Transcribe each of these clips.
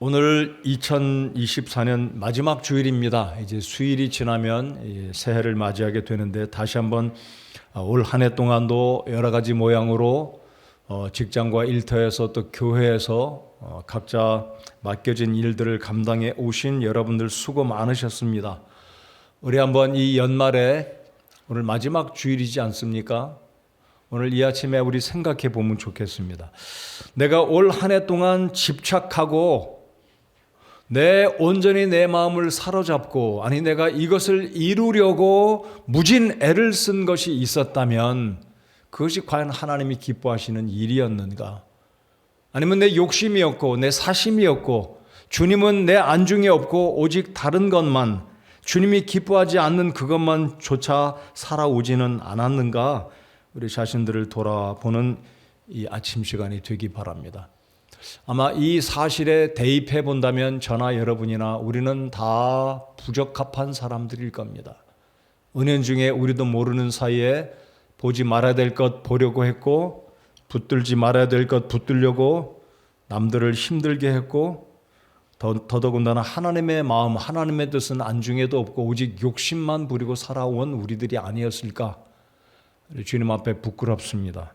오늘 2024년 마지막 주일입니다. 이제 수일이 지나면 새해를 맞이하게 되는데 다시 한번 올 한 해 동안도 여러 가지 모양으로 직장과 일터에서 또 교회에서 각자 맡겨진 일들을 감당해 오신 여러분들 수고 많으셨습니다. 우리 한번 이 연말에 오늘 마지막 주일이지 않습니까? 오늘 이 아침에 우리 생각해 보면 좋겠습니다. 내가 올 한 해 동안 집착하고 온전히 내 마음을 사로잡고 내가 이것을 이루려고 무진 애를 쓴 것이 있었다면 그것이 과연 하나님이 기뻐하시는 일이었는가? 아니면 내 욕심이었고 내 사심이었고 주님은 내 안중에 없고 오직 다른 것만 주님이 기뻐하지 않는 그것만 조차 살아오지는 않았는가? 우리 자신들을 돌아보는 이 아침 시간이 되기 바랍니다. 아마 이 사실에 대입해 본다면 저나 여러분이나 우리는 다 부적합한 사람들일 겁니다. 은연중에 우리도 모르는 사이에 보지 말아야 될 것 보려고 했고 붙들지 말아야 될 것 붙들려고 남들을 힘들게 했고 더더군다나 하나님의 마음, 하나님의 뜻은 안중에도 없고 오직 욕심만 부리고 살아온 우리들이 아니었을까? 주님 앞에 부끄럽습니다.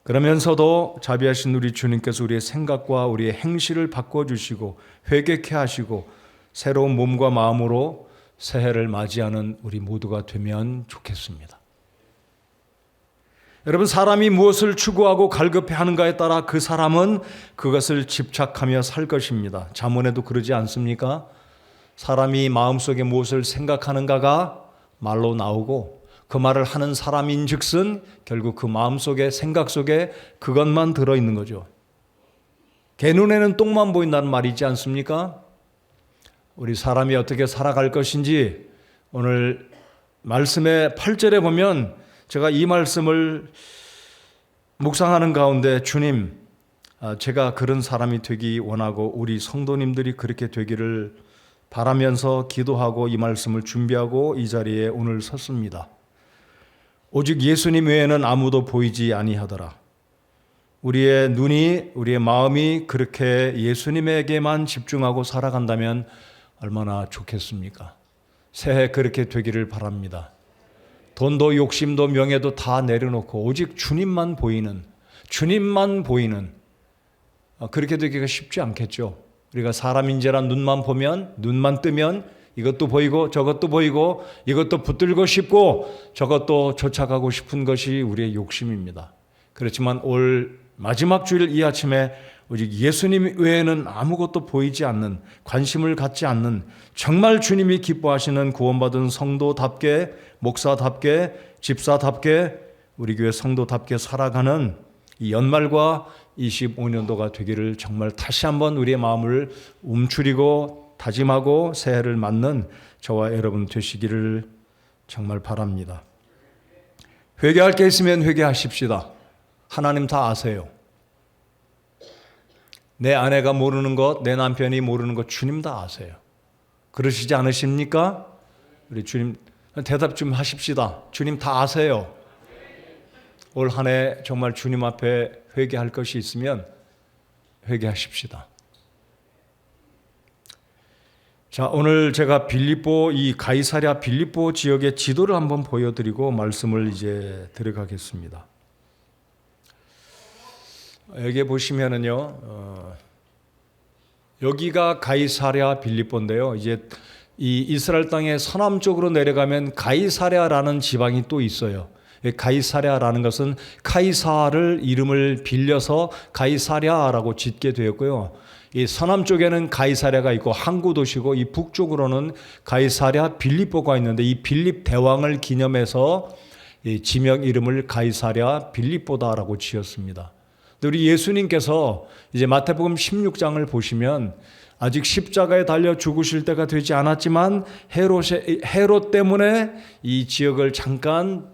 그러면서도 자비하신 우리 주님께서 우리의 생각과 우리의 행실을 바꿔주시고 회개케 하시고 새로운 몸과 마음으로 새해를 맞이하는 우리 모두가 되면 좋겠습니다. 여러분, 사람이 무엇을 추구하고 갈급해 하는가에 따라 그 사람은 그것을 집착하며 살 것입니다. 잠언에도 그러지 않습니까? 사람이 마음속에 무엇을 생각하는가가 말로 나오고 그 말을 하는 사람인즉슨 결국 그 마음속에 생각 속에 그것만 들어있는 거죠. 개 눈에는 똥만 보인다는 말이지 않습니까? 우리 사람이 어떻게 살아갈 것인지 오늘 말씀의 8절에 보면 제가 이 말씀을 묵상하는 가운데 주님, 제가 그런 사람이 되기 원하고 우리 성도님들이 그렇게 되기를 바라면서 기도하고 이 말씀을 준비하고 이 자리에 오늘 섰습니다. 오직 예수님 외에는 아무도 보이지 아니하더라. 우리의 눈이, 우리의 마음이 그렇게 예수님에게만 집중하고 살아간다면 얼마나 좋겠습니까? 새해 그렇게 되기를 바랍니다. 돈도 욕심도 명예도 다 내려놓고 오직 주님만 보이는 그렇게 되기가 쉽지 않겠죠. 우리가 사람인지라 눈만 뜨면 이것도 보이고 저것도 보이고 이것도 붙들고 싶고 저것도 쫓아가고 싶은 것이 우리의 욕심입니다. 그렇지만 올 마지막 주일 이 아침에 오직 예수님 외에는 아무것도 보이지 않는, 관심을 갖지 않는 정말 주님이 기뻐하시는 구원받은 성도답게, 목사답게, 집사답게, 우리 교회 성도답게 살아가는 이 연말과 25년도가 되기를 정말 다시 한번 우리의 마음을 움츠리고 다짐하고 새해를 맞는 저와 여러분 되시기를 정말 바랍니다. 회개할 게 있으면 회개하십시다. 하나님 다 아세요. 내 아내가 모르는 것, 내 남편이 모르는 것 주님 다 아세요. 그러시지 않으십니까? 우리 주님 대답 좀 하십시다. 주님 다 아세요. 올 한 해 정말 주님 앞에 회개할 것이 있으면 회개하십시다. 자, 오늘 제가 이 가이사랴 빌립보 지역의 지도를 한번 보여드리고 말씀을 이제 들어가겠습니다. 여기 보시면은요, 여기가 가이사랴 빌립보인데요. 이제 이 이스라엘 땅의 서남쪽으로 내려가면 가이사랴라는 지방이 또 있어요. 가이사랴라는 것은 카이사를 이름을 빌려서 가이사랴라고 짓게 되었고요. 이 서남 쪽에는 가이사랴가 있고 항구 도시고 이 북쪽으로는 가이사랴 빌립보가 있는데 이 빌립 대왕을 기념해서 이 지명 이름을 가이사랴 빌립보다라고 지었습니다. 우리 예수님께서 이제 마태복음 16장을 보시면 아직 십자가에 달려 죽으실 때가 되지 않았지만 헤롯 때문에 이 지역을 잠깐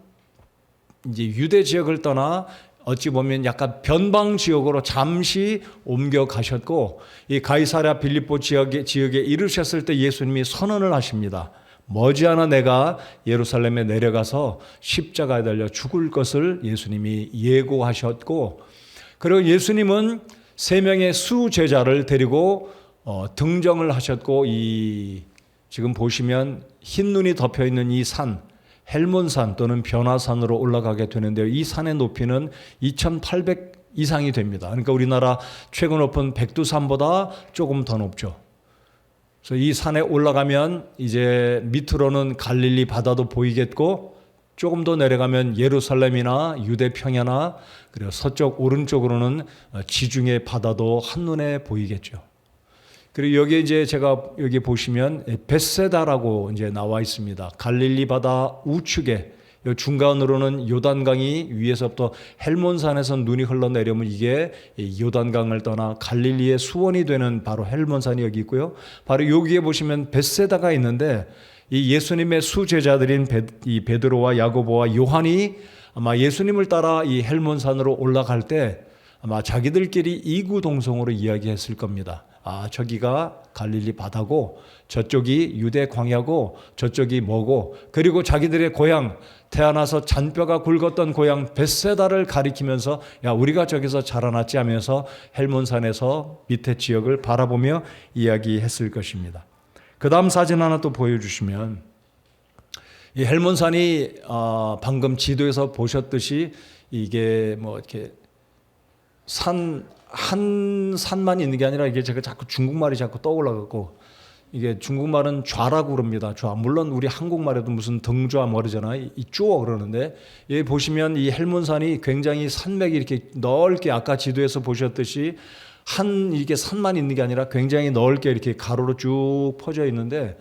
이제 유대 지역을 떠나 어찌 보면 약간 변방 지역으로 잠시 옮겨 가셨고 이 가이사랴 빌립보 지역에 이르셨을 때 예수님이 선언을 하십니다. 머지않아 내가 예루살렘에 내려가서 십자가에 달려 죽을 것을 예수님이 예고하셨고 그리고 예수님은 세 명의 수제자를 데리고 등정을 하셨고, 지금 보시면 흰 눈이 덮여 있는 이 산, 헬몬산 또는 변화산으로 올라가게 되는데요. 이 산의 높이는 2,800 이상이 됩니다. 그러니까 우리나라 최고 높은 백두산보다 조금 더 높죠. 그래서 이 산에 올라가면 이제 밑으로는 갈릴리 바다도 보이겠고, 조금 더 내려가면 예루살렘이나 유대 평야나 그리고 서쪽 오른쪽으로는 지중해 바다도 한눈에 보이겠죠. 그리고 여기 이제 제가 여기 보시면 벳세다라고 이제 나와 있습니다. 갈릴리 바다 우측에 중간으로는 요단강이, 위에서부터 헬몬산에서 눈이 흘러내려면 이게 요단강을 떠나 갈릴리의 수원이 되는 바로 헬몬산이 여기 있고요. 바로 여기에 보시면 벳세다가 있는데, 이 예수님의 수제자들인 이 베드로와 야고보와 요한이 아마 예수님을 따라 이 헬몬산으로 올라갈 때 아마 자기들끼리 이구동성으로 이야기했을 겁니다. 저기가 갈릴리 바다고, 저쪽이 유대 광야고, 저쪽이 뭐고, 그리고 자기들의 고향, 태어나서 잔뼈가 굵었던 고향 벳세다를 가리키면서 야, 우리가 저기서 자라났지 하면서 헬몬산에서 밑에 지역을 바라보며 이야기했을 것입니다. 그 다음 사진 하나 또 보여주시면, 이 헬몬산이 방금 지도에서 보셨듯이 이게 뭐 이렇게 한 산만 있는 게 아니라 이게 제가 자꾸 중국말이 자꾸 떠올라갖고, 이게 중국말은 좌라고 그럽니다. 좌. 물론 우리 한국말에도 무슨 등좌 머리잖아요. 이 쪼어 그러는데, 여기 보시면 이 헬몬산이 굉장히 산맥이 이렇게 넓게, 아까 지도에서 보셨듯이 이게 산만 있는 게 아니라 굉장히 넓게 이렇게 가로로 쭉 퍼져 있는데,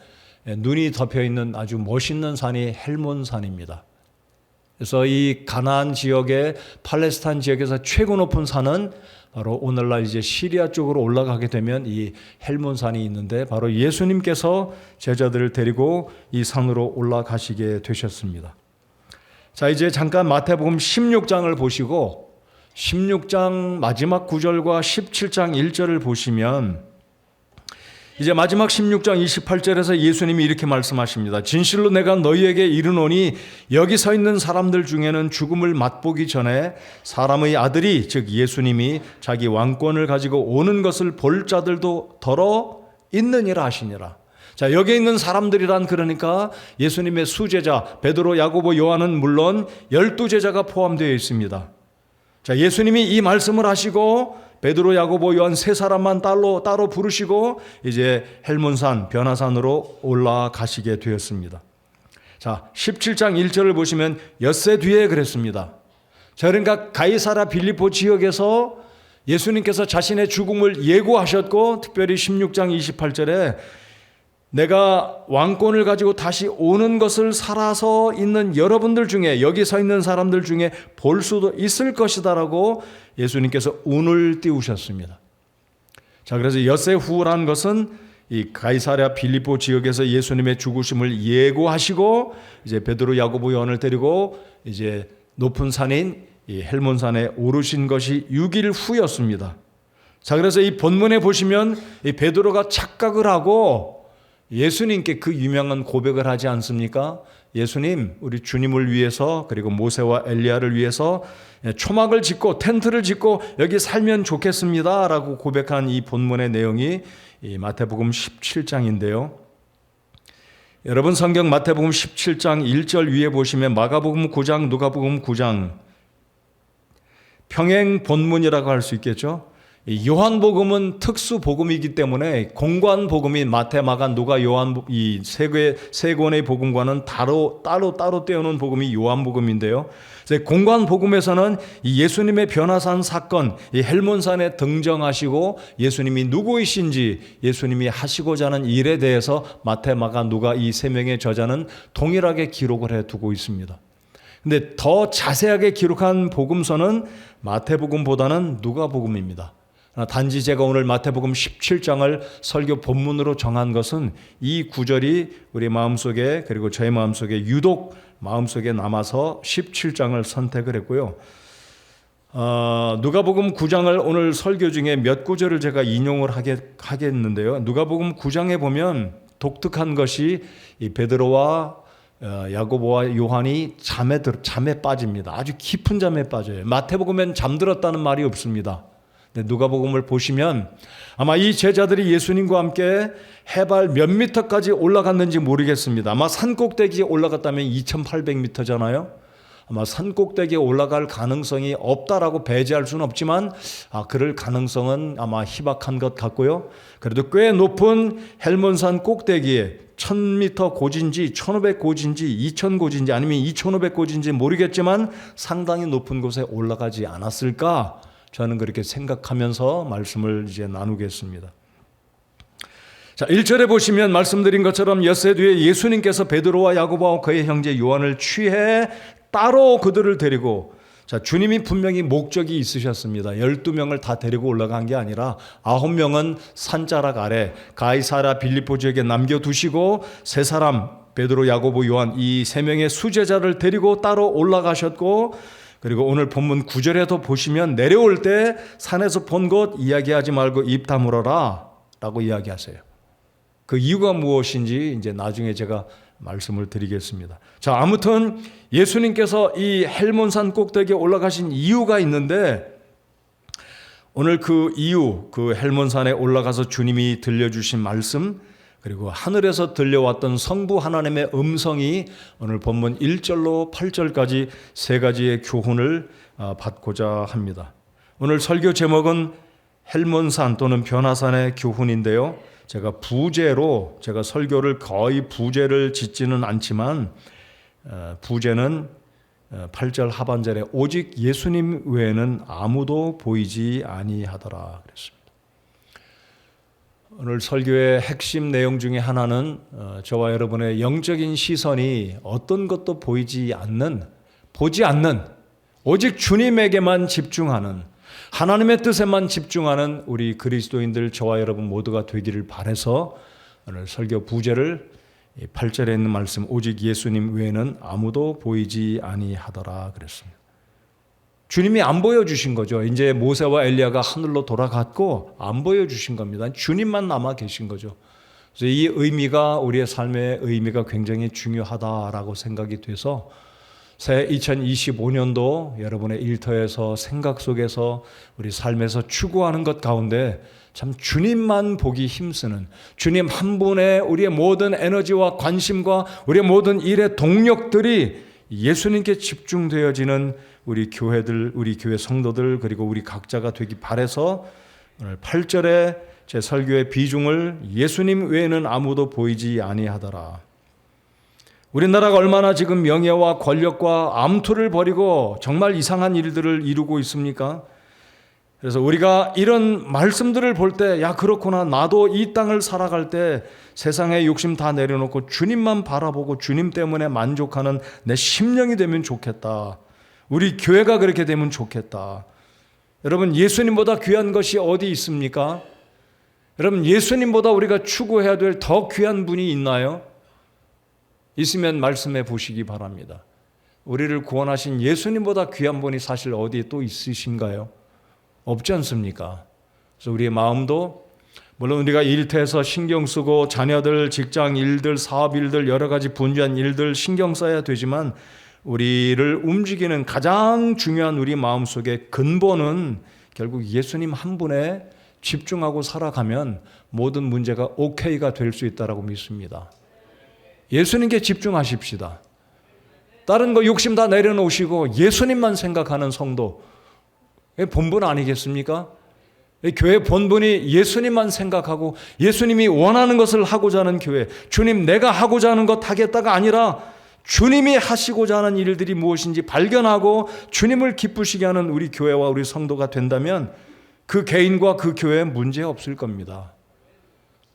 눈이 덮여 있는 아주 멋있는 산이 헬몬산입니다. 그래서 이 가나안 지역의 팔레스타인 지역에서 최고 높은 산은 바로 오늘날 이제 시리아 쪽으로 올라가게 되면 이 헬몬산이 있는데, 바로 예수님께서 제자들을 데리고 이 산으로 올라가시게 되셨습니다. 자, 이제 잠깐 마태복음 16장을 보시고 16장 마지막 9절과 17장 1절을 보시면, 이제 마지막 16장 28절에서 예수님이 이렇게 말씀하십니다. 진실로 내가 너희에게 이르노니 여기 서 있는 사람들 중에는 죽음을 맛보기 전에 사람의 아들이, 즉 예수님이 자기 왕권을 가지고 오는 것을 볼 자들도 더러 있느니라 하시니라. 자, 여기 있는 사람들이란, 그러니까 예수님의 수제자 베드로, 야고보, 요한은 물론 12제자가 포함되어 있습니다. 자, 예수님이 이 말씀을 하시고 베드로, 야고보, 요한 세 사람만 따로 부르시고 이제 헬몬산, 변화산으로 올라가시게 되었습니다. 자, 17장 1절을 보시면 엿새 뒤에 그랬습니다. 자, 그러니까 가이사랴 빌립보 지역에서 예수님께서 자신의 죽음을 예고하셨고, 특별히 16장 28절에 내가 왕권을 가지고 다시 오는 것을 살아서 있는 여러분들 중에, 여기 서 있는 사람들 중에 볼 수도 있을 것이다라고 예수님께서 운을 띄우셨습니다. 자, 그래서 엿새 후라는 것은 이 가이사랴 빌립보 지역에서 예수님의 죽으심을 예고하시고 이제 베드로, 야고보, 요한을 데리고 이제 높은 산인 이 헬몬산에 오르신 것이 6일 후였습니다. 자, 그래서 이 본문에 보시면 이 베드로가 착각을 하고 예수님께 그 유명한 고백을 하지 않습니까? 예수님, 우리 주님을 위해서, 그리고 모세와 엘리야를 위해서 초막을 짓고 텐트를 짓고 여기 살면 좋겠습니다 라고 고백한 이 본문의 내용이 이 마태복음 17장인데요. 여러분, 성경 마태복음 17장 1절 위에 보시면 마가복음 9장, 누가복음 9장 평행 본문이라고 할 수 있겠죠. 요한복음은 특수 복음이기 때문에 공관 복음인 마태, 마가, 누가, 요한 이 세 권의 복음과는 따로 떼어놓은 복음이 요한복음인데요. 공관 복음에서는 이 예수님의 변화산 사건, 이 헬몬산에 등정하시고 예수님이 누구이신지, 예수님이 하시고자 하는 일에 대해서 마태, 마가, 누가 이 세 명의 저자는 동일하게 기록을 해두고 있습니다. 근데 더 자세하게 기록한 복음서는 마태복음보다는 누가복음입니다. 단지 제가 오늘 마태복음 17장을 설교 본문으로 정한 것은 이 구절이 우리 마음속에, 그리고 저의 마음속에 유독 마음속에 남아서 17장을 선택을 했고요. 누가복음 9장을 오늘 설교 중에 몇 구절을 제가 인용을 하겠는데요. 누가복음 9장에 보면 독특한 것이 이 베드로와 야고보와 요한이 잠에 빠집니다. 아주 깊은 잠에 빠져요. 마태복음엔 잠들었다는 말이 없습니다. 누가복음을 보시면 아마 이 제자들이 예수님과 함께 해발 몇 미터까지 올라갔는지 모르겠습니다. 아마 산꼭대기에 올라갔다면 2800m잖아요. 아마 산꼭대기에 올라갈 가능성이 없다라고 배제할 수는 없지만 그럴 가능성은 아마 희박한 것 같고요. 그래도 꽤 높은 헬몬산 꼭대기에 1000m 고지인지 1500 고지인지 2000 고지인지 아니면 2500 고지인지 모르겠지만 상당히 높은 곳에 올라가지 않았을까? 저는 그렇게 생각하면서 말씀을 이제 나누겠습니다. 자, 1절에 보시면 말씀드린 것처럼 엿새 뒤에 예수님께서 베드로와 야고보와 그의 형제 요한을 취해 따로 그들을 데리고, 자, 주님이 분명히 목적이 있으셨습니다. 12명을 다 데리고 올라간 게 아니라 9명은 산자락 아래 가이사랴 빌립보 지역에 남겨두시고 세 사람 베드로, 야고보, 요한 이 세 명의 수제자를 데리고 따로 올라가셨고, 그리고 오늘 본문 9절에도 보시면 내려올 때 산에서 본 것 이야기하지 말고 입 다물어라 라고 이야기하세요. 그 이유가 무엇인지 이제 나중에 제가 말씀을 드리겠습니다. 자, 아무튼 예수님께서 이 헬몬산 꼭대기에 올라가신 이유가 있는데, 오늘 그 이유, 그 헬몬산에 올라가서 주님이 들려주신 말씀, 그리고 하늘에서 들려왔던 성부 하나님의 음성이 오늘 본문 1절로 8절까지 세 가지의 교훈을 받고자 합니다. 오늘 설교 제목은 헬몬산 또는 변화산의 교훈인데요. 제가 설교를 거의 부제를 짓지는 않지만 부제는 8절 하반절에 오직 예수님 외에는 아무도 보이지 아니하더라 그랬습니다. 오늘 설교의 핵심 내용 중에 하나는 저와 여러분의 영적인 시선이 어떤 것도 보지 않는 오직 주님에게만 집중하는, 하나님의 뜻에만 집중하는 우리 그리스도인들 저와 여러분 모두가 되기를 바라서 오늘 설교 부제를 8절에 있는 말씀 오직 예수님 외에는 아무도 보이지 아니하더라 그랬습니다. 주님이 안 보여주신 거죠. 이제 모세와 엘리야가 하늘로 돌아갔고 안 보여주신 겁니다. 주님만 남아 계신 거죠. 그래서 이 의미가 우리의 삶의 의미가 굉장히 중요하다라고 생각이 돼서 새 2025년도 여러분의 일터에서 생각 속에서 우리 삶에서 추구하는 것 가운데 참 주님만 보기 힘쓰는, 주님 한 분의 우리의 모든 에너지와 관심과 우리의 모든 일의 동력들이 예수님께 집중되어지는 우리 교회들, 우리 교회 성도들, 그리고 우리 각자가 되기 바라서 오늘 8절에 제 설교의 비중을 예수님 외에는 아무도 보이지 아니하더라. 우리나라가 얼마나 지금 명예와 권력과 암투를 벌이고 정말 이상한 일들을 이루고 있습니까? 그래서 우리가 이런 말씀들을 볼 때, 야, 그렇구나. 나도 이 땅을 살아갈 때 세상의 욕심 다 내려놓고 주님만 바라보고 주님 때문에 만족하는 내 심령이 되면 좋겠다. 우리 교회가 그렇게 되면 좋겠다. 여러분, 예수님보다 귀한 것이 어디 있습니까? 여러분, 예수님보다 우리가 추구해야 될 더 귀한 분이 있나요? 있으면 말씀해 보시기 바랍니다. 우리를 구원하신 예수님보다 귀한 분이 사실 어디에 또 있으신가요? 없지 않습니까? 그래서 우리의 마음도 물론 우리가 일터에서 신경 쓰고 자녀들, 직장 일들, 사업 일들, 여러 가지 분주한 일들 신경 써야 되지만 우리를 움직이는 가장 중요한 우리 마음속의 근본은 결국 예수님 한 분에 집중하고 살아가면 모든 문제가 오케이가 될 수 있다고 믿습니다. 예수님께 집중하십시다. 다른 거 욕심 다 내려놓으시고 예수님만 생각하는 성도, 본분 아니겠습니까? 교회 본분이 예수님만 생각하고 예수님이 원하는 것을 하고자 하는 교회, 주님 내가 하고자 하는 것 하겠다가 아니라 주님이 하시고자 하는 일들이 무엇인지 발견하고 주님을 기쁘시게 하는 우리 교회와 우리 성도가 된다면 그 개인과 그 교회에 문제 없을 겁니다.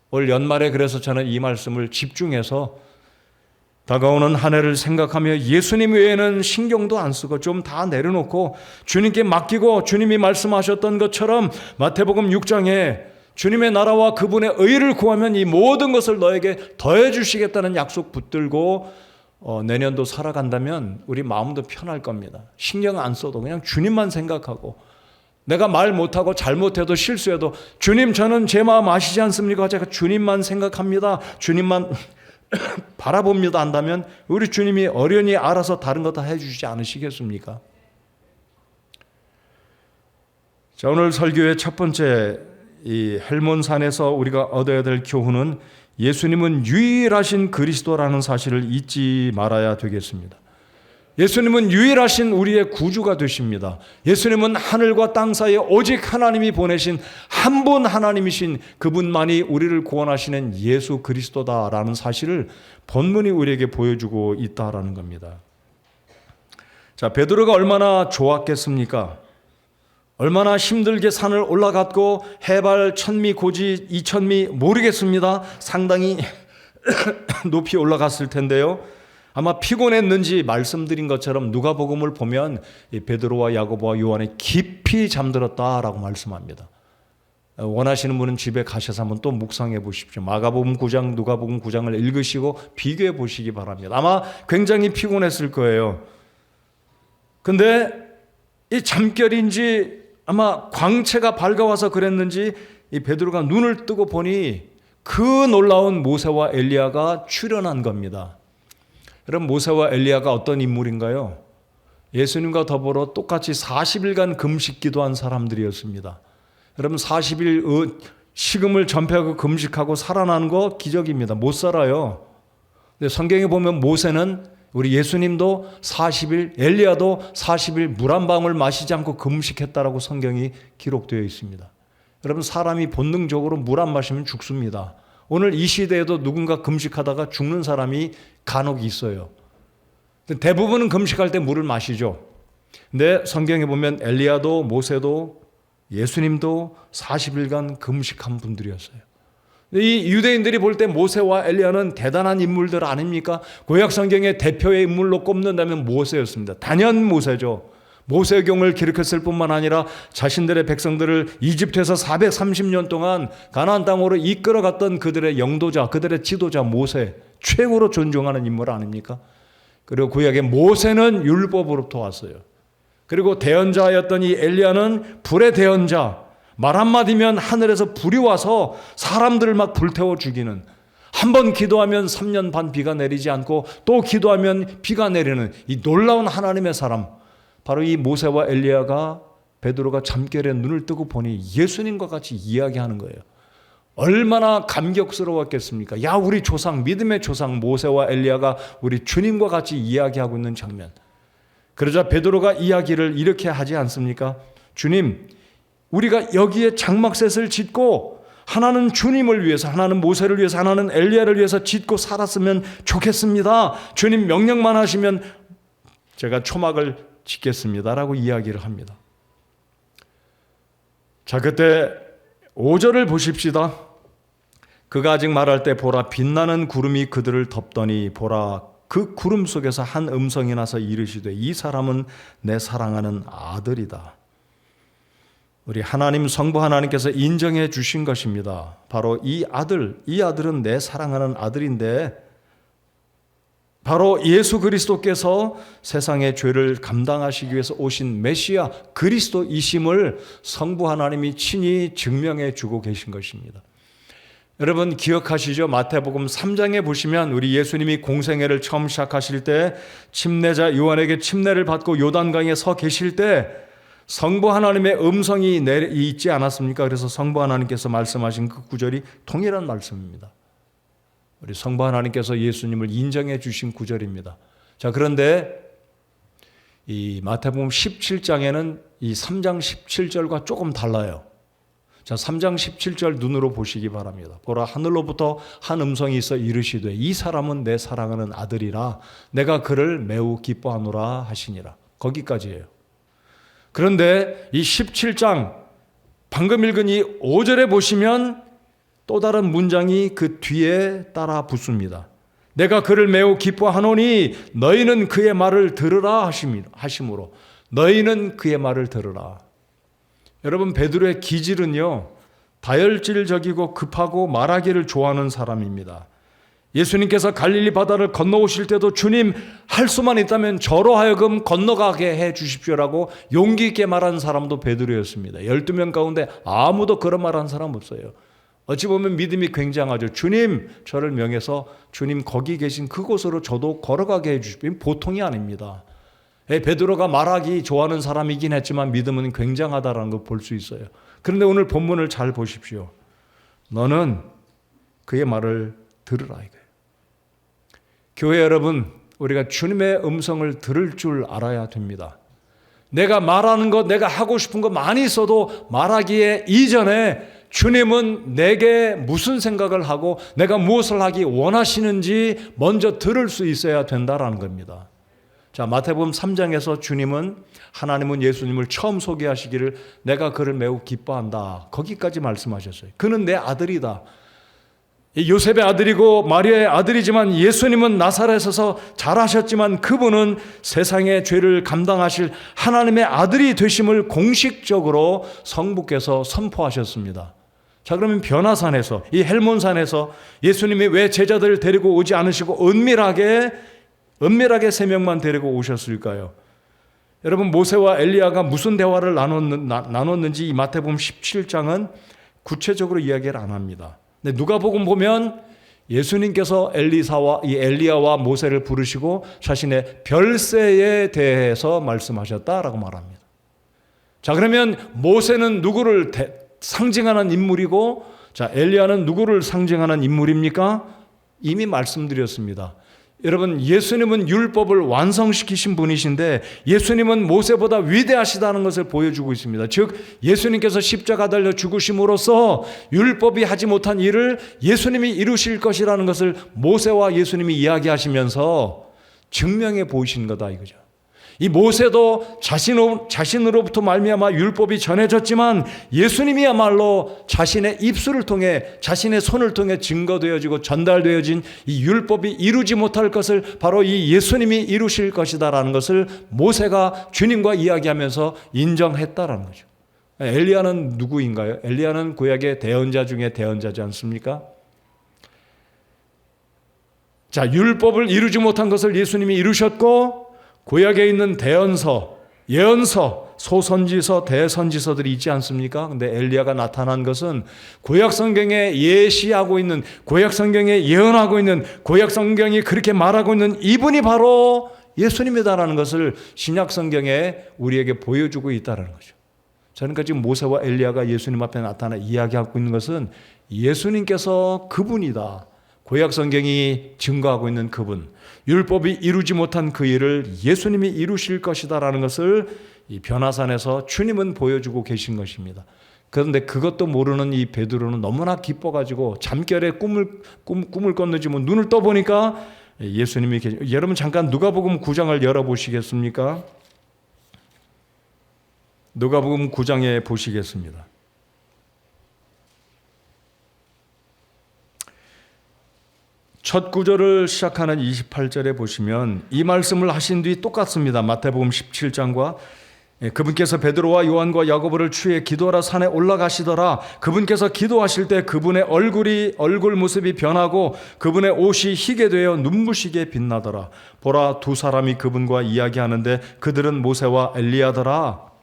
올 연말에 그래서 저는 이 말씀을 집중해서 다가오는 한 해를 생각하며 예수님 외에는 신경도 안 쓰고 좀 다 내려놓고 주님께 맡기고 주님이 말씀하셨던 것처럼 마태복음 6장에 주님의 나라와 그분의 의를 구하면 이 모든 것을 너에게 더해 주시겠다는 약속 붙들고 내년도 살아간다면 우리 마음도 편할 겁니다. 신경 안 써도 그냥 주님만 생각하고 내가 말 못하고 잘못해도 실수해도 주님 저는 제 마음 아시지 않습니까? 제가 주님만 생각합니다. 주님만 바라봅니다 한다면 우리 주님이 어련히 알아서 다른 거 다 해주시지 않으시겠습니까? 자, 오늘 설교의 첫 번째 이 헬몬산에서 우리가 얻어야 될 교훈은 예수님은 유일하신 그리스도라는 사실을 잊지 말아야 되겠습니다. 예수님은 유일하신 우리의 구주가 되십니다. 예수님은 하늘과 땅 사이에 오직 하나님이 보내신 한 분 하나님이신 그분만이 우리를 구원하시는 예수 그리스도다라는 사실을 본문이 우리에게 보여주고 있다라는 겁니다. 자, 베드로가 얼마나 좋았겠습니까? 얼마나 힘들게 산을 올라갔고 해발 1000미 고지 2000미 모르겠습니다. 상당히 높이 올라갔을 텐데요. 아마 피곤했는지 말씀드린 것처럼 누가복음을 보면 베드로와 야고보와 요한이 깊이 잠들었다라고 말씀합니다. 원하시는 분은 집에 가셔서 한번 또 묵상해 보십시오. 마가복음 9장, 누가복음 9장을 읽으시고 비교해 보시기 바랍니다. 아마 굉장히 피곤했을 거예요. 근데 이 잠결인지 아마 광채가 밝아와서 그랬는지 이 베드로가 눈을 뜨고 보니 그 놀라운 모세와 엘리야가 출현한 겁니다. 여러분, 모세와 엘리야가 어떤 인물인가요? 예수님과 더불어 똑같이 40일간 금식 기도한 사람들이었습니다. 여러분, 40일 식음을 전폐하고 금식하고 살아나는 거 기적입니다. 못 살아요. 근데 성경에 보면 모세는 우리 예수님도 40일, 엘리야도 40일 물 한 방울 마시지 않고 금식했다라고 성경이 기록되어 있습니다. 여러분, 사람이 본능적으로 물 안 마시면 죽습니다. 오늘 이 시대에도 누군가 금식하다가 죽는 사람이 간혹 있어요. 대부분은 금식할 때 물을 마시죠. 근데 성경에 보면 엘리야도 모세도 예수님도 40일간 금식한 분들이었어요. 이 유대인들이 볼 때 모세와 엘리야는 대단한 인물들 아닙니까? 구약 성경의 대표의 인물로 꼽는다면 모세였습니다. 단연 모세죠. 모세경을 기록했을 뿐만 아니라 자신들의 백성들을 이집트에서 430년 동안 가나안 땅으로 이끌어갔던 그들의 영도자, 그들의 지도자 모세, 최고로 존중하는 인물 아닙니까? 그리고 구약의 모세는 율법으로부터 왔어요. 그리고 대언자였던 이 엘리야는 불의 대언자, 말 한마디면 하늘에서 불이 와서 사람들을 막 불태워 죽이는, 한 번 기도하면 3년 반 비가 내리지 않고 또 기도하면 비가 내리는 이 놀라운 하나님의 사람, 바로 이 모세와 엘리야가 베드로가 잠결에 눈을 뜨고 보니 예수님과 같이 이야기하는 거예요. 얼마나 감격스러웠겠습니까? 야, 우리 조상, 믿음의 조상 모세와 엘리야가 우리 주님과 같이 이야기하고 있는 장면. 그러자 베드로가 이야기를 이렇게 하지 않습니까? 주님, 우리가 여기에 장막셋을 짓고 하나는 주님을 위해서, 하나는 모세를 위해서, 하나는 엘리야를 위해서 짓고 살았으면 좋겠습니다. 주님 명령만 하시면 제가 초막을 짓겠습니다라고 이야기를 합니다. 자, 그때 5절을 보십시다. 그가 아직 말할 때 보라, 빛나는 구름이 그들을 덮더니 보라, 그 구름 속에서 한 음성이 나서 이르시되 이 사람은 내 사랑하는 아들이다. 우리 하나님, 성부 하나님께서 인정해 주신 것입니다. 바로 이 아들은 내 사랑하는 아들인데, 바로 예수 그리스도께서 세상의 죄를 감당하시기 위해서 오신 메시아 그리스도이심을 성부 하나님이 친히 증명해 주고 계신 것입니다. 여러분 기억하시죠? 마태복음 3장에 보시면 우리 예수님이 공생애를 처음 시작하실 때 침례자 요한에게 침례를 받고 요단강에 서 계실 때 성부 하나님의 음성이 있지 않았습니까? 그래서 성부 하나님께서 말씀하신 그 구절이 동일한 말씀입니다. 우리 성부 하나님께서 예수님을 인정해 주신 구절입니다. 자, 그런데 이 마태복음 17장에는 이 3장 17절과 조금 달라요. 자, 3장 17절 눈으로 보시기 바랍니다. 보라, 하늘로부터 한 음성이 있어 이르시되 이 사람은 내 사랑하는 아들이라 내가 그를 매우 기뻐하노라 하시니라. 거기까지예요. 그런데 이 17장 방금 읽은 이 5절에 보시면 또 다른 문장이 그 뒤에 따라 붙습니다. 내가 그를 매우 기뻐하노니 너희는 그의 말을 들으라 하심으로, 너희는 그의 말을 들으라. 여러분, 베드로의 기질은요, 다혈질적이고 급하고 말하기를 좋아하는 사람입니다. 예수님께서 갈릴리 바다를 건너오실 때도 주님, 할 수만 있다면 저로 하여금 건너가게 해 주십시오라고 용기 있게 말한 사람도 베드로였습니다. 12명 가운데 아무도 그런 말한 사람 없어요. 어찌 보면 믿음이 굉장하죠. 주님, 저를 명해서 주님 거기 계신 그곳으로 저도 걸어가게 해 주십시오. 보통이 아닙니다. 베드로가 말하기 좋아하는 사람이긴 했지만 믿음은 굉장하다라는 걸 볼 수 있어요. 그런데 오늘 본문을 잘 보십시오. 너는 그의 말을 들으라 이거예요. 교회 여러분, 우리가 주님의 음성을 들을 줄 알아야 됩니다. 내가 말하는 것, 내가 하고 싶은 거 많이 있어도 말하기에 이전에 주님은 내게 무슨 생각을 하고 내가 무엇을 하기 원하시는지 먼저 들을 수 있어야 된다라는 겁니다. 자, 마태복음 3장에서 주님은, 하나님은 예수님을 처음 소개하시기를 내가 그를 매우 기뻐한다, 거기까지 말씀하셨어요. 그는 내 아들이다. 요셉의 아들이고 마리아의 아들이지만 예수님은 나사렛에서 자라셨지만 그분은 세상의 죄를 감당하실 하나님의 아들이 되심을 공식적으로 성부께서 선포하셨습니다. 자, 그러면 변화산에서, 이 헬몬산에서 예수님이 왜 제자들을 데리고 오지 않으시고 은밀하게 세 명만 데리고 오셨을까요? 여러분, 모세와 엘리야가 무슨 대화를 나눴는지 이 마태복음 17장은 구체적으로 이야기를 안 합니다. 근데 누가복음 보면 예수님께서 엘리야와 모세를 부르시고 자신의 별세에 대해서 말씀하셨다라고 말합니다. 자, 그러면 모세는 누구를 상징하는 인물이고, 자, 엘리야는 누구를 상징하는 인물입니까? 이미 말씀드렸습니다. 여러분, 예수님은 율법을 완성시키신 분이신데 예수님은 모세보다 위대하시다는 것을 보여주고 있습니다. 즉, 예수님께서 십자가 달려 죽으심으로써 율법이 하지 못한 일을 예수님이 이루실 것이라는 것을 모세와 예수님이 이야기하시면서 증명해 보이신 거다 이거죠. 이 모세도 자신으로부터 말미암아 율법이 전해졌지만 예수님이야말로 자신의 입술을 통해, 자신의 손을 통해 증거되어지고 전달되어진 이 율법이 이루지 못할 것을 바로 이 예수님이 이루실 것이다라는 것을 모세가 주님과 이야기하면서 인정했다라는 거죠. 엘리야는 누구인가요? 엘리야는 구약의 대언자 중에 대언자지 않습니까? 자, 율법을 이루지 못한 것을 예수님이 이루셨고, 구약에 있는 대언서, 예언서, 소선지서, 대선지서들이 있지 않습니까? 근데 엘리야가 나타난 것은 구약 성경에 예시하고 있는, 구약 성경에 예언하고 있는, 구약 성경이 그렇게 말하고 있는 이분이 바로 예수님이다라는 것을 신약 성경에 우리에게 보여주고 있다는 거죠. 그러니까 지금 모세와 엘리야가 예수님 앞에 나타나 이야기하고 있는 것은 예수님께서 그분이다. 구약 성경이 증거하고 있는 그분, 율법이 이루지 못한 그 일을 예수님이 이루실 것이다라는 것을 이 변화산에서 주님은 보여주고 계신 것입니다. 그런데 그것도 모르는 이 베드로는 너무나 기뻐가지고 잠결에 꿈을 꿨는지 눈을 떠보니까 예수님이 여러분 잠깐 누가복음 9장을 열어보시겠습니까? 누가복음 9장에 보시겠습니다. 첫 구절을 시작하는 28절에 보시면 이 말씀을 하신 뒤 똑같습니다. 마태복음 17장과 그분께서 베드로와 요한과 야고보를 취해 기도하라 산에 올라가시더라. 그분께서 기도하실 때 그분의 얼굴 모습이 변하고 그분의 옷이 희게 되어 눈부시게 빛나더라. 보라, 두 사람이 그분과 이야기하는데 그들은 모세와 엘리야더라.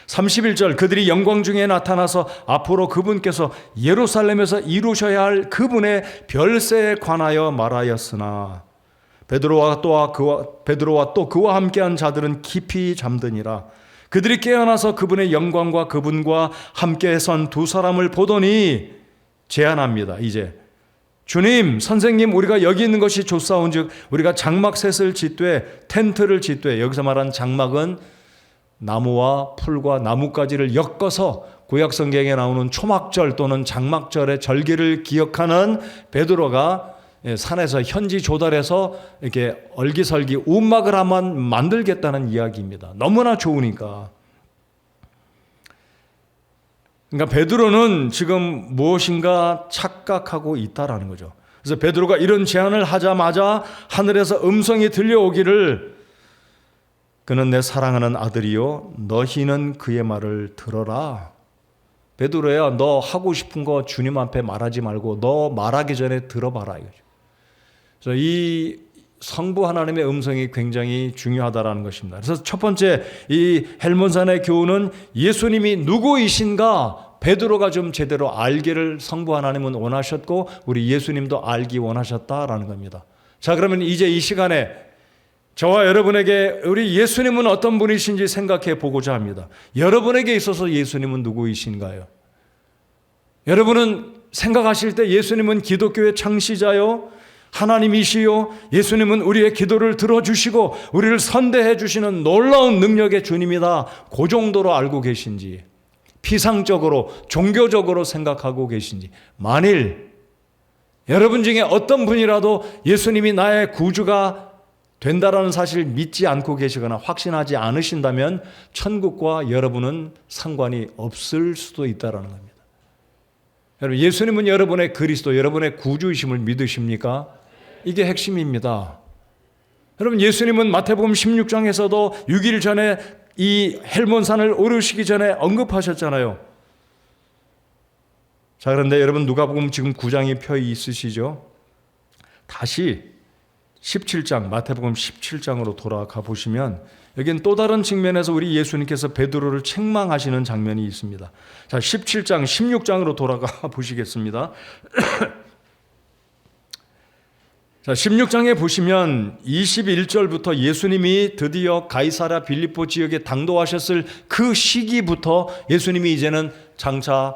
31절, 그들이 영광 중에 나타나서 앞으로 그분께서 예루살렘에서 이루셔야 할 그분의 별세에 관하여 말하였으나 베드로와 또 그와 함께한 자들은 깊이 잠드니라. 그들이 깨어나서 그분의 영광과 그분과 함께 선 두 사람을 보더니 제안합니다. 이제 주님, 선생님, 우리가 여기 있는 것이 좋사온즉 우리가 장막셋을 짓되 텐트를 짓되, 여기서 말하는 장막은 나무와 풀과 나뭇가지를 엮어서 구약 성경에 나오는 초막절 또는 장막절의 절기를 기억하는 베드로가 산에서 현지 조달해서 이렇게 얼기설기 움막을 한번 만들겠다는 이야기입니다. 너무나 좋으니까. 그러니까 베드로는 지금 무엇인가 착각하고 있다라는 거죠. 그래서 베드로가 이런 제안을 하자마자 하늘에서 음성이 들려오기를 그는 내 사랑하는 아들이요 너희는 그의 말을 들어라. 베드로야, 너 하고 싶은 거 주님 앞에 말하지 말고 너 말하기 전에 들어봐라 이거죠. 그래서 이 성부 하나님의 음성이 굉장히 중요하다라는 것입니다. 그래서 첫 번째 이 헬몬산의 교훈은 예수님이 누구이신가 베드로가 좀 제대로 알기를 성부 하나님은 원하셨고 우리 예수님도 알기 원하셨다라는 겁니다. 자, 그러면 이제 이 시간에 저와 여러분에게 우리 예수님은 어떤 분이신지 생각해 보고자 합니다. 여러분에게 있어서 예수님은 누구이신가요? 여러분은 생각하실 때 예수님은 기독교의 창시자요, 하나님이시요, 예수님은 우리의 기도를 들어주시고 우리를 선대해 주시는 놀라운 능력의 주님이다, 그 정도로 알고 계신지, 피상적으로 종교적으로 생각하고 계신지, 만일 여러분 중에 어떤 분이라도 예수님이 나의 구주가 된다라는 사실을 믿지 않고 계시거나 확신하지 않으신다면 천국과 여러분은 상관이 없을 수도 있다는 겁니다. 여러분, 예수님은 여러분의 그리스도, 여러분의 구주이심을 믿으십니까? 이게 핵심입니다. 여러분, 예수님은 마태복음 16장에서도 6일 전에 이 헬몬산을 오르시기 전에 언급하셨잖아요. 자, 그런데 여러분, 누가복음 지금 9장이 펴 있으시죠? 다시 17장, 마태복음 17장으로 돌아가 보시면 여기는 또 다른 측면에서 우리 예수님께서 베드로를 책망하시는 장면이 있습니다. 자, 17장, 16장으로 돌아가 보시겠습니다. 자, 16장에 보시면 21절부터 예수님이 드디어 가이사랴 빌립보 지역에 당도하셨을 그 시기부터 예수님이 이제는 장차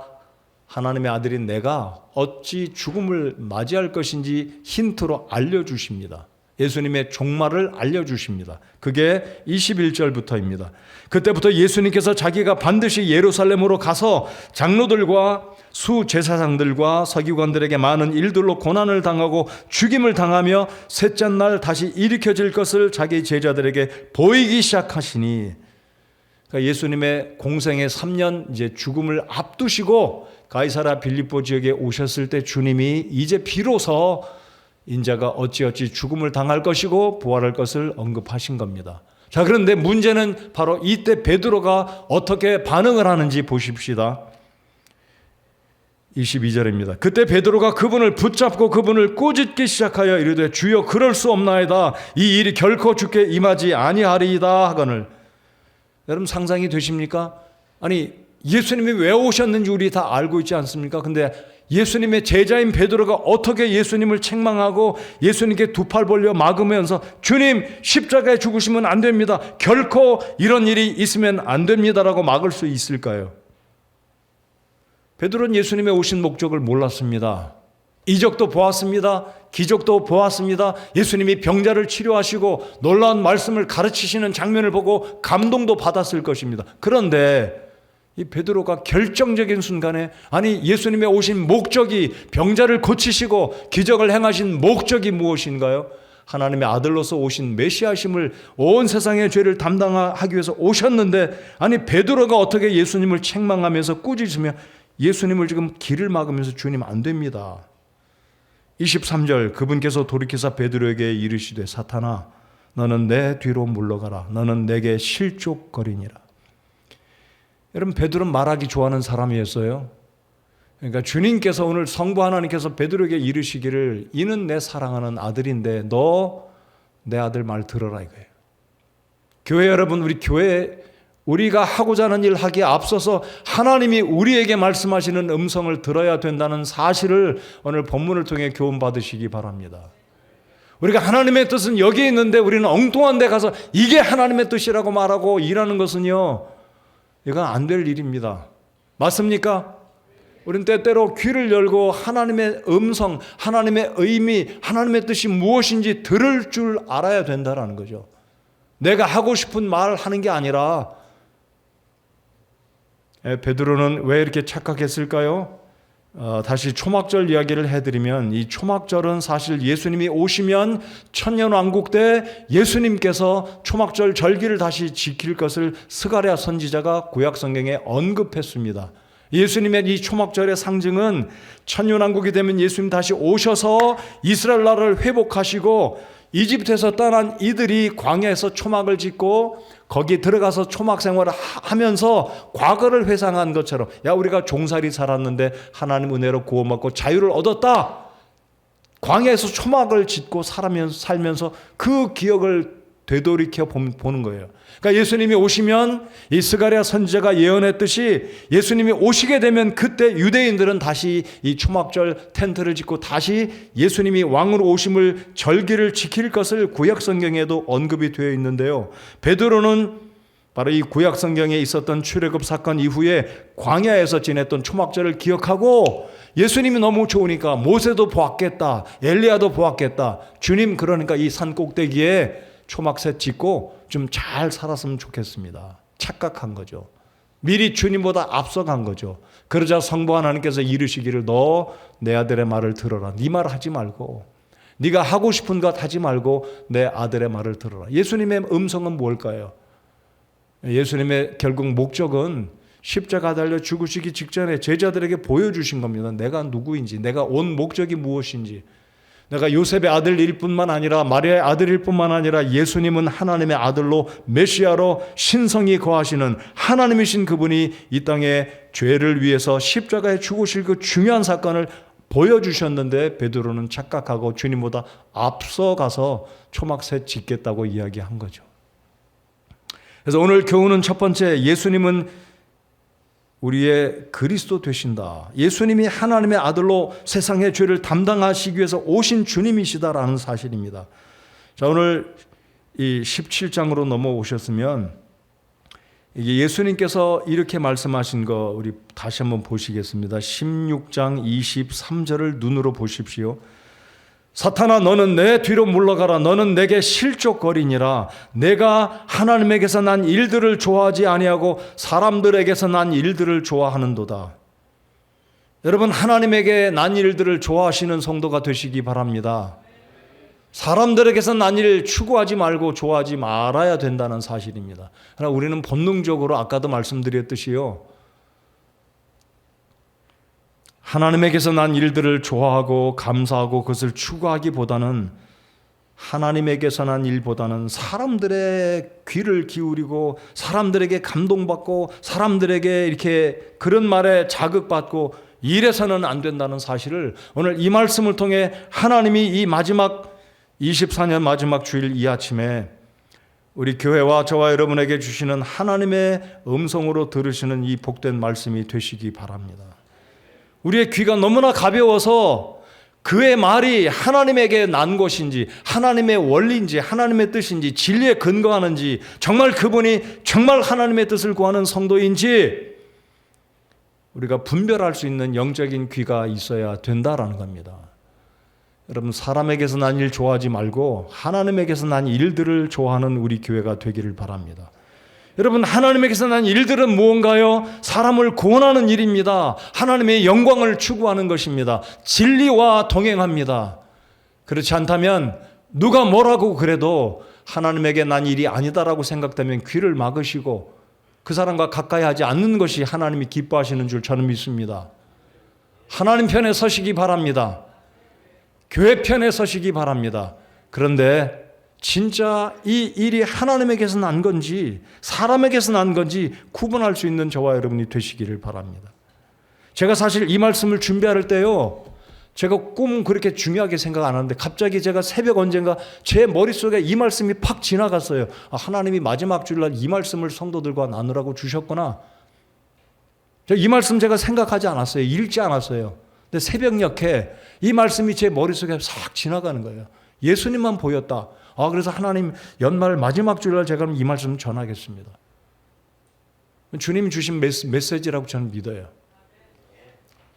하나님의 아들인 내가 어찌 죽음을 맞이할 것인지 힌트로 알려주십니다. 예수님의 종말을 알려주십니다. 그게 21절부터입니다. 그때부터 예수님께서 자기가 반드시 예루살렘으로 가서 장로들과 수제사장들과 서기관들에게 많은 일들로 고난을 당하고 죽임을 당하며 셋째 날 다시 일으켜질 것을 자기 제자들에게 보이기 시작하시니, 그러니까 예수님의 공생의 3년 이제 죽음을 앞두시고 가이사랴 빌립보 지역에 오셨을 때 주님이 이제 비로소 인자가 어찌어찌 죽음을 당할 것이고 부활할 것을 언급하신 겁니다. 자, 그런데 문제는 바로 이때 베드로가 어떻게 반응을 하는지 보십시다. 22절입니다. 그때 베드로가 그분을 붙잡고 그분을 꾸짖기 시작하여 이르되 주여 그럴 수 없나이다. 이 일이 결코 주께 임하지 아니하리이다 하거늘. 여러분, 상상이 되십니까? 아니, 예수님이 왜 오셨는지 우리 다 알고 있지 않습니까? 근데 예수님의 제자인 베드로가 어떻게 예수님을 책망하고 예수님께 두 팔 벌려 막으면서 주님, 십자가에 죽으시면 안 됩니다, 결코 이런 일이 있으면 안 됩니다라고 막을 수 있을까요? 베드로는 예수님의 오신 목적을 몰랐습니다. 이적도 보았습니다. 기적도 보았습니다. 예수님이 병자를 치료하시고 놀라운 말씀을 가르치시는 장면을 보고 감동도 받았을 것입니다. 그런데 이 베드로가 결정적인 순간에, 아니, 예수님의 오신 목적이, 병자를 고치시고 기적을 행하신 목적이 무엇인가요? 하나님의 아들로서 오신 메시아심을, 온 세상의 죄를 담당하기 위해서 오셨는데, 아니, 베드로가 어떻게 예수님을 책망하면서 꾸짖으며 예수님을 지금 길을 막으면서 주님 안 됩니다. 23절, 그분께서 돌이키사 베드로에게 이르시되 사탄아 너는 내 뒤로 물러가라. 너는 내게 실족거리니라. 여러분, 베드로는 말하기 좋아하는 사람이었어요. 그러니까 주님께서 오늘 성부 하나님께서 베드로에게 이르시기를 이는 내 사랑하는 아들인데 너 내 아들 말 들어라 이거예요. 교회 여러분, 우리 교회 우리가 하고자 하는 일 하기에 앞서서 하나님이 우리에게 말씀하시는 음성을 들어야 된다는 사실을 오늘 본문을 통해 교훈 받으시기 바랍니다. 우리가 하나님의 뜻은 여기 있는데 우리는 엉뚱한 데 가서 이게 하나님의 뜻이라고 말하고 일하는 것은요, 이건 안 될 일입니다. 맞습니까? 우리는 때때로 귀를 열고 하나님의 음성, 하나님의 의미, 하나님의 뜻이 무엇인지 들을 줄 알아야 된다는 거죠. 내가 하고 싶은 말 하는 게 아니라. 베드로는 왜 이렇게 착각했을까요? 다시 초막절 이야기를 해드리면, 이 초막절은 사실 예수님이 오시면 천년왕국 때 예수님께서 초막절 절기를 다시 지킬 것을 스가랴 선지자가 구약성경에 언급했습니다. 예수님의 이 초막절의 상징은 천년왕국이 되면 예수님 다시 오셔서 이스라엘 나라를 회복하시고 이집트에서 떠난 이들이 광야에서 초막을 짓고 거기 들어가서 초막 생활을 하면서 과거를 회상한 것처럼, 야, 우리가 종살이 살았는데 하나님 은혜로 구원받고 자유를 얻었다. 광야에서 초막을 짓고 살면서 그 기억을 되돌이켜 보는 거예요. 그러니까 예수님이 오시면 이 스가랴 선지자가 예언했듯이 예수님이 오시게 되면 그때 유대인들은 다시 이 초막절 텐트를 짓고 다시 예수님이 왕으로 오심을 절기를 지킬 것을 구약 성경에도 언급이 되어 있는데요. 베드로는 바로 이 구약 성경에 있었던 출애굽 사건 이후에 광야에서 지냈던 초막절을 기억하고 예수님이 너무 좋으니까 모세도 보았겠다, 엘리야도 보았겠다. 주님 그러니까 이 산 꼭대기에 초막새 짓고 좀 잘 살았으면 좋겠습니다. 착각한 거죠. 미리 주님보다 앞서간 거죠. 그러자 성부 하나님께서 이르시기를 너 내 아들의 말을 들어라. 네 말 하지 말고 네가 하고 싶은 것 하지 말고 내 아들의 말을 들어라. 예수님의 음성은 뭘까요? 예수님의 결국 목적은 십자가 달려 죽으시기 직전에 제자들에게 보여주신 겁니다. 내가 누구인지, 내가 온 목적이 무엇인지. 내가 요셉의 아들일 뿐만 아니라 마리아의 아들일 뿐만 아니라 예수님은 하나님의 아들로 메시아로 신성이 거하시는 하나님이신 그분이 이 땅에 죄를 위해서 십자가에 죽으실 그 중요한 사건을 보여주셨는데 베드로는 착각하고 주님보다 앞서가서 초막새 짓겠다고 이야기한 거죠. 그래서 오늘 교훈은 첫 번째, 예수님은 우리의 그리스도 되신다. 예수님이 하나님의 아들로 세상의 죄를 담당하시기 위해서 오신 주님이시다라는 사실입니다. 자, 오늘 이 17장으로 넘어오셨으면 이게 예수님께서 이렇게 말씀하신 거 우리 다시 한번 보시겠습니다. 16장 23절을 눈으로 보십시오. 사탄아 너는 내 뒤로 물러가라. 너는 내게 실족거리니라. 내가 하나님에게서 난 일들을 좋아하지 아니하고 사람들에게서 난 일들을 좋아하는도다. 여러분 하나님에게 난 일들을 좋아하시는 성도가 되시기 바랍니다. 사람들에게서 난 일 추구하지 말고 좋아하지 말아야 된다는 사실입니다. 그러나 우리는 본능적으로 아까도 말씀드렸듯이요. 하나님에게서 난 일들을 좋아하고 감사하고 그것을 추구하기보다는 하나님에게서 난 일보다는 사람들의 귀를 기울이고 사람들에게 감동받고 사람들에게 이렇게 그런 말에 자극받고 이래서는 안 된다는 사실을 오늘 이 말씀을 통해 하나님이 이 마지막 24년 마지막 주일 이 아침에 우리 교회와 저와 여러분에게 주시는 하나님의 음성으로 들으시는 이 복된 말씀이 되시기 바랍니다. 우리의 귀가 너무나 가벼워서 그의 말이 하나님에게 난 것인지 하나님의 원리인지 하나님의 뜻인지 진리에 근거하는지 정말 그분이 정말 하나님의 뜻을 구하는 성도인지 우리가 분별할 수 있는 영적인 귀가 있어야 된다라는 겁니다. 여러분 사람에게서 난 일 좋아하지 말고 하나님에게서 난 일들을 좋아하는 우리 교회가 되기를 바랍니다. 여러분 하나님에게서 난 일들은 무언가요? 사람을 구원하는 일입니다. 하나님의 영광을 추구하는 것입니다. 진리와 동행합니다. 그렇지 않다면 누가 뭐라고 그래도 하나님에게 난 일이 아니다라고 생각되면 귀를 막으시고 그 사람과 가까이 하지 않는 것이 하나님이 기뻐하시는 줄 저는 믿습니다. 하나님 편에 서시기 바랍니다. 교회 편에 서시기 바랍니다. 그런데 진짜 이 일이 하나님에게서 난 건지 사람에게서 난 건지 구분할 수 있는 저와 여러분이 되시기를 바랍니다. 제가 사실 이 말씀을 준비할 때요, 제가 꿈 그렇게 중요하게 생각 안 하는데 갑자기 제가 새벽 언젠가 제 머릿속에 이 말씀이 팍 지나갔어요. 하나님이 마지막 주일날 이 말씀을 성도들과 나누라고 주셨구나. 이 말씀 제가 생각하지 않았어요. 읽지 않았어요. 근데 새벽녘에 이 말씀이 제 머릿속에 싹 지나가는 거예요. 예수님만 보였다. 그래서 하나님 연말 마지막 주일날 제가 이 말씀 전하겠습니다. 주님이 주신 메시지라고 저는 믿어요.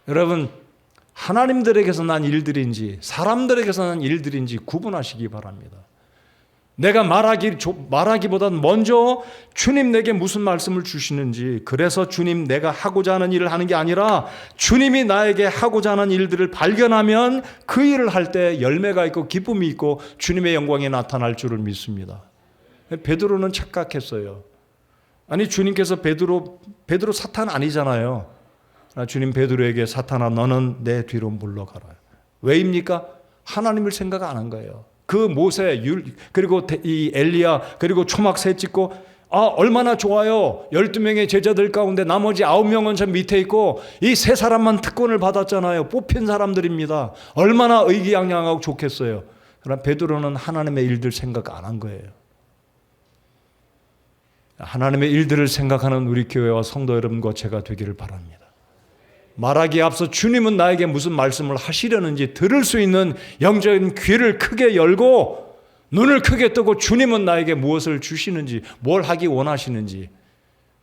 여러분 하나님들에게서 난 일들인지 사람들에게서 난 일들인지 구분하시기 바랍니다. 내가 말하기보다는 먼저 주님 내게 무슨 말씀을 주시는지, 그래서 주님 내가 하고자 하는 일을 하는 게 아니라 주님이 나에게 하고자 하는 일들을 발견하면 그 일을 할 때 열매가 있고 기쁨이 있고 주님의 영광이 나타날 줄을 믿습니다. 베드로는 착각했어요. 아니 주님께서 베드로 사탄 아니잖아요. 주님 베드로에게 사탄아 너는 내 뒤로 물러가라. 왜입니까? 하나님을 생각 안 한 거예요. 그 모세 그리고 이 엘리야 그리고 초막새 찍고 얼마나 좋아요. 12명의 제자들 가운데 나머지 9명은 저 밑에 있고 이 세 사람만 특권을 받았잖아요. 뽑힌 사람들입니다. 얼마나 의기양양하고 좋겠어요. 그러나 베드로는 하나님의 일들 생각 안 한 거예요. 하나님의 일들을 생각하는 우리 교회와 성도 여러분과 제가 되기를 바랍니다. 말하기에 앞서 주님은 나에게 무슨 말씀을 하시려는지 들을 수 있는 영적인 귀를 크게 열고 눈을 크게 뜨고 주님은 나에게 무엇을 주시는지, 뭘 하기 원하시는지,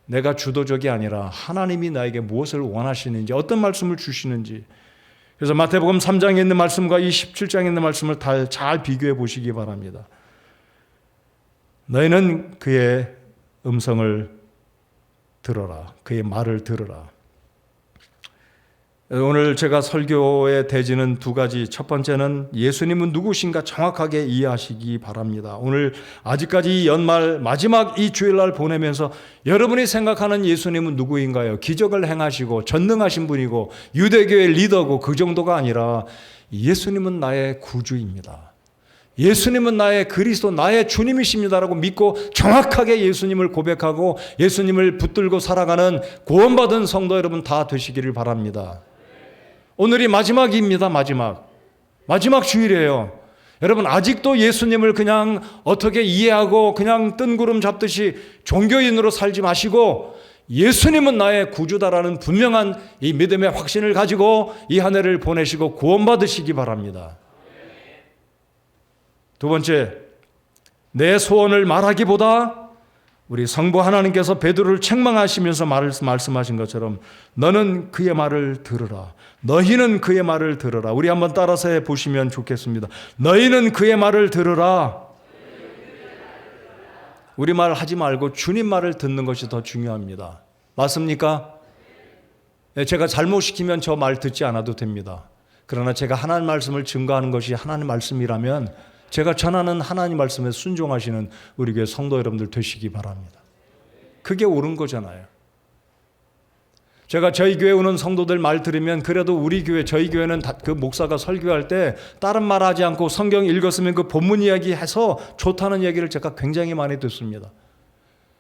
내가 주도적이 아니라 하나님이 나에게 무엇을 원하시는지, 어떤 말씀을 주시는지. 그래서 마태복음 3장에 있는 말씀과 이 17장에 있는 말씀을 잘 비교해 보시기 바랍니다. 너희는 그의 음성을 들어라. 그의 말을 들어라. 오늘 제가 설교의 대지는 두 가지. 첫 번째는 예수님은 누구신가 정확하게 이해하시기 바랍니다. 오늘 아직까지 연말 마지막 이 주일날 보내면서 여러분이 생각하는 예수님은 누구인가요? 기적을 행하시고 전능하신 분이고 유대교의 리더고 그 정도가 아니라 예수님은 나의 구주입니다. 예수님은 나의 그리스도, 나의 주님이십니다라고 믿고 정확하게 예수님을 고백하고 예수님을 붙들고 살아가는 구원받은 성도 여러분 다 되시기를 바랍니다. 오늘이 마지막입니다. 마지막 주일이에요. 여러분 아직도 예수님을 그냥 어떻게 이해하고 그냥 뜬구름 잡듯이 종교인으로 살지 마시고 예수님은 나의 구주다라는 분명한 이 믿음의 확신을 가지고 이 한 해를 보내시고 구원받으시기 바랍니다. 두 번째, 내 소원을 말하기보다 우리 성부 하나님께서 베드로를 책망하시면서 말씀하신 것처럼 너는 그의 말을 들으라. 너희는 그의 말을 들으라. 우리 한번 따라서 해보시면 좋겠습니다. 너희는 그의 말을 들으라. 우리 말 하지 말고 주님 말을 듣는 것이 더 중요합니다. 맞습니까? 제가 잘못시키면 저 말 듣지 않아도 됩니다. 그러나 제가 하나님 말씀을 증거하는 것이 하나님 말씀이라면 제가 전하는 하나님 말씀에 순종하시는 우리 교회 성도 여러분들 되시기 바랍니다. 그게 옳은 거잖아요. 제가 저희 교회 오는 성도들 말 들으면 그래도 우리 교회, 저희 교회는 그 목사가 설교할 때 다른 말 하지 않고 성경 읽었으면 그 본문 이야기 해서 좋다는 얘기를 제가 굉장히 많이 듣습니다.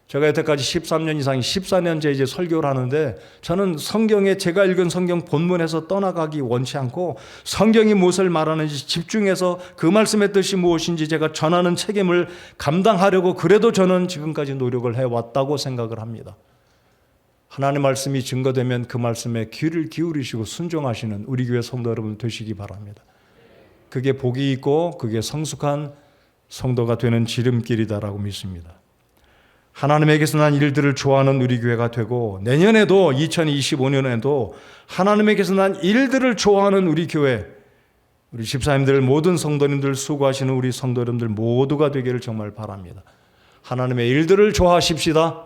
제가 여태까지 13년 이상, 14년째 이제 설교를 하는데 저는 성경에 제가 읽은 성경 본문에서 떠나가기 원치 않고 성경이 무엇을 말하는지 집중해서 그 말씀의 뜻이 무엇인지 제가 전하는 책임을 감당하려고 그래도 저는 지금까지 노력을 해왔다고 생각을 합니다. 하나님의 말씀이 증거되면 그 말씀에 귀를 기울이시고 순종하시는 우리 교회 성도 여러분 되시기 바랍니다. 그게 복이 있고 그게 성숙한 성도가 되는 지름길이다라고 믿습니다. 하나님에게서 난 일들을 좋아하는 우리 교회가 되고 내년에도 2025년에도 하나님에게서 난 일들을 좋아하는 우리 교회, 우리 집사님들, 모든 성도님들, 수고하시는 우리 성도 여러분들 모두가 되기를 정말 바랍니다. 하나님의 일들을 좋아하십시다.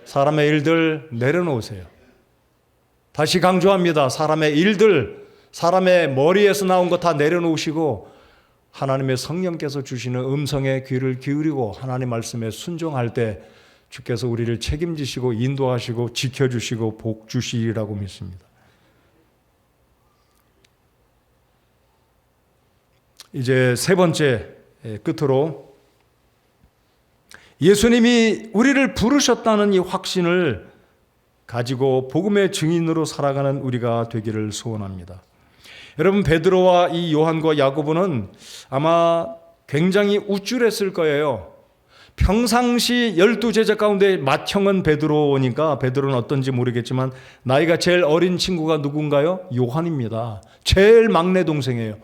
사람의 일들 내려놓으세요. 다시 강조합니다. 사람의 일들, 사람의 머리에서 나온 거 다 내려놓으시고 하나님의 성령께서 주시는 음성에 귀를 기울이고 하나님 말씀에 순종할 때 주께서 우리를 책임지시고 인도하시고 지켜주시고 복 주시리라고 믿습니다. 이제 세 번째 끝으로 예수님이 우리를 부르셨다는 이 확신을 가지고 복음의 증인으로 살아가는 우리가 되기를 소원합니다. 여러분 베드로와 이 요한과 야고보는 아마 굉장히 우쭐했을 거예요. 평상시 12제자 가운데 맏형은 베드로니까 베드로는 어떤지 모르겠지만 나이가 제일 어린 친구가 누군가요? 요한입니다. 제일 막내 동생이에요.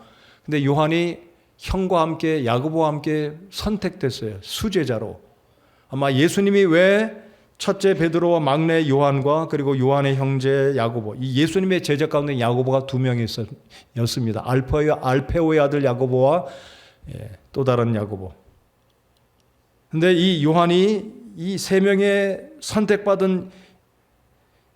근데 요한이 형과 함께 야고보와 함께 선택됐어요. 수제자로. 아마 예수님이 왜 첫째 베드로와 막내 요한과 그리고 요한의 형제 야고보, 이 예수님의 제자 가운데 야고보가 두 명이 였습니다. 알페오의 아들 야고보와 또 다른 야고보. 근데 이 요한이 이 세 명의 선택받은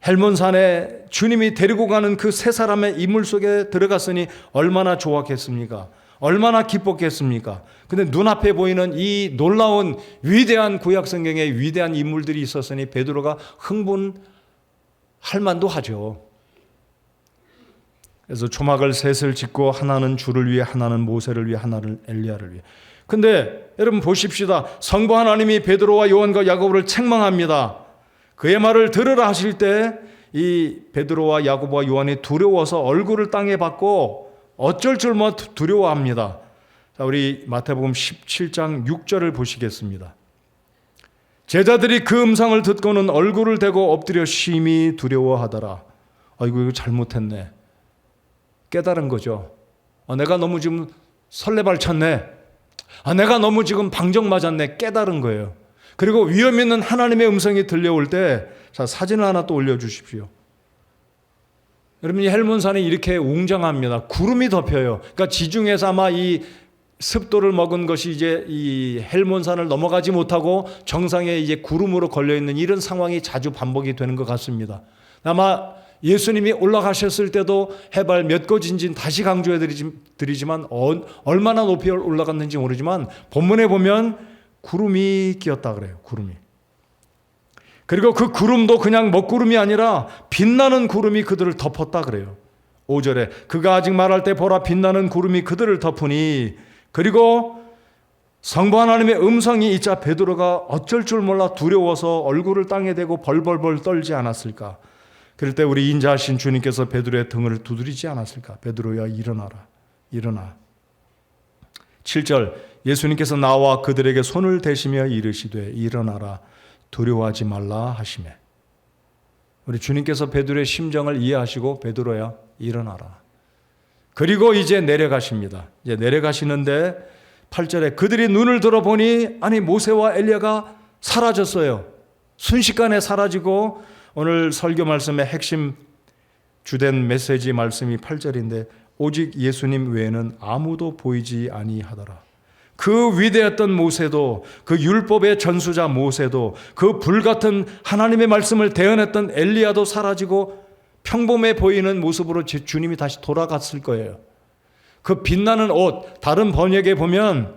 헬몬산에 주님이 데리고 가는 그 세 사람의 인물 속에 들어갔으니 얼마나 좋았겠습니까? 얼마나 기뻤겠습니까? 근데 눈앞에 보이는 이 놀라운 위대한 구약 성경에 위대한 인물들이 있었으니 베드로가 흥분할 만도 하죠. 그래서 초막을 셋을 짓고 하나는 주를 위해, 하나는 모세를 위해, 하나는 엘리야를 위해. 근데 여러분 보십시다. 성부 하나님이 베드로와 요한과 야고보를 책망합니다. 그의 말을 들으라 하실 때 이 베드로와 야고보와 요한이 두려워서 얼굴을 땅에 받고 어쩔 줄 못 두려워합니다. 자, 우리 마태복음 17장 6절을 보시겠습니다. 제자들이 그 음성을 듣고는 얼굴을 대고 엎드려 심히 두려워하더라. 아이고 이거 잘못했네. 깨달은 거죠. 내가 너무 지금 설레발 쳤네. 내가 너무 지금 방정 맞았네. 깨달은 거예요. 그리고 위험 있는 하나님의 음성이 들려올 때, 자, 사진을 하나 또 올려주십시오. 여러분, 이 헬몬산이 이렇게 웅장합니다. 구름이 덮여요. 그러니까 지중해에서 아마 이 습도를 먹은 것이 이제 이 헬몬산을 넘어가지 못하고 정상에 이제 구름으로 걸려있는 이런 상황이 자주 반복이 되는 것 같습니다. 아마 예수님이 올라가셨을 때도 해발 몇 거진지는 다시 강조해 드리지만 얼마나 높이 올라갔는지 모르지만 본문에 보면 구름이 끼었다 그래요. 구름이. 그리고 그 구름도 그냥 먹구름이 아니라 빛나는 구름이 그들을 덮었다 그래요. 5절에 그가 아직 말할 때 보라 빛나는 구름이 그들을 덮으니, 그리고 성부 하나님의 음성이 있자 베드로가 어쩔 줄 몰라 두려워서 얼굴을 땅에 대고 벌벌벌 떨지 않았을까. 그럴 때 우리 인자하신 주님께서 베드로의 등을 두드리지 않았을까. 베드로야 일어나라. 일어나. 7절 예수님께서 나와 그들에게 손을 대시며 이르시되 일어나라. 두려워하지 말라 하시매. 우리 주님께서 베드로의 심정을 이해하시고 베드로야 일어나라. 그리고 이제 내려가십니다. 이제 내려가시는데 8절에 그들이 눈을 들어보니 아니 모세와 엘리야가 사라졌어요. 순식간에 사라지고, 오늘 설교 말씀의 핵심 주된 메시지 말씀이 8절인데 오직 예수님 외에는 아무도 보이지 아니하더라. 그 위대했던 모세도, 그 율법의 전수자 모세도, 그 불같은 하나님의 말씀을 대언했던 엘리야도 사라지고 평범해 보이는 모습으로 주님이 다시 돌아갔을 거예요. 그 빛나는 옷, 다른 번역에 보면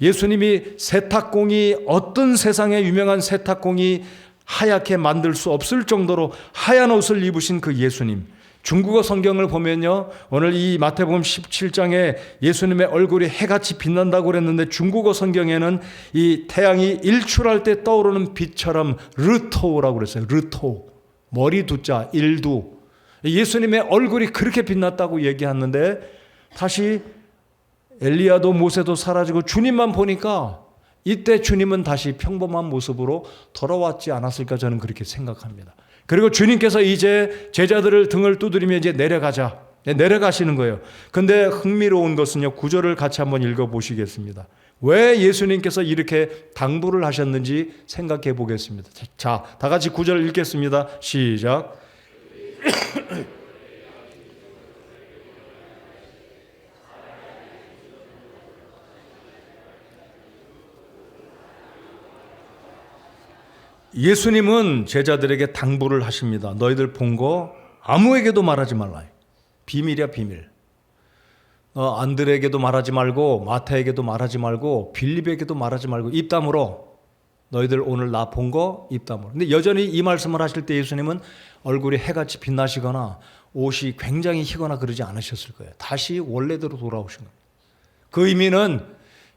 예수님이 세탁공이, 어떤 세상에 유명한 세탁공이 하얗게 만들 수 없을 정도로 하얀 옷을 입으신 그 예수님. 중국어 성경을 보면요, 오늘 이 마태복음 17장에 예수님의 얼굴이 해같이 빛난다고 그랬는데 중국어 성경에는 이 태양이 일출할 때 떠오르는 빛처럼 르토라고 그랬어요. 르토, 머리 두자, 일두. 예수님의 얼굴이 그렇게 빛났다고 얘기하는데, 다시 엘리야도 모세도 사라지고 주님만 보니까 이때 주님은 다시 평범한 모습으로 돌아왔지 않았을까, 저는 그렇게 생각합니다. 그리고 주님께서 이제 제자들을 등을 두드리며 이제 내려가자, 내려가시는 거예요. 근데 흥미로운 것은요, 9절을 같이 한번 읽어보시겠습니다. 왜 예수님께서 이렇게 당부를 하셨는지 생각해 보겠습니다. 자, 다 같이 9절 읽겠습니다. 시작. 예수님은 제자들에게 당부를 하십니다. 너희들 본 거 아무에게도 말하지 말라. 비밀이야, 비밀. 안드레에게도 말하지 말고, 마태에게도 말하지 말고, 빌립에게도 말하지 말고, 입담으로 너희들 오늘 나 본 거 입담으로. 근데 여전히 이 말씀을 하실 때 예수님은 얼굴이 해같이 빛나시거나 옷이 굉장히 희거나 그러지 않으셨을 거예요. 다시 원래대로 돌아오신 거예요. 그 의미는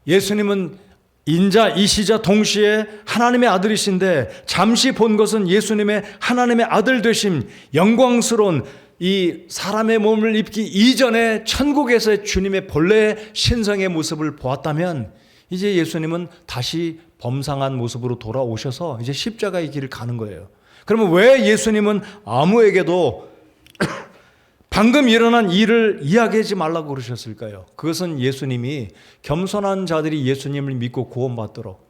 예수님은 인자이시자 동시에 하나님의 아들이신데, 잠시 본 것은 예수님의 하나님의 아들 되심, 영광스러운 이 사람의 몸을 입기 이전에 천국에서의 주님의 본래의 신성의 모습을 보았다면, 이제 예수님은 다시 범상한 모습으로 돌아오셔서 이제 십자가의 길을 가는 거예요. 그러면 왜 예수님은 아무에게도 방금 일어난 일을 이야기하지 말라고 그러셨을까요? 그것은 예수님이 겸손한 자들이 예수님을 믿고 구원받도록.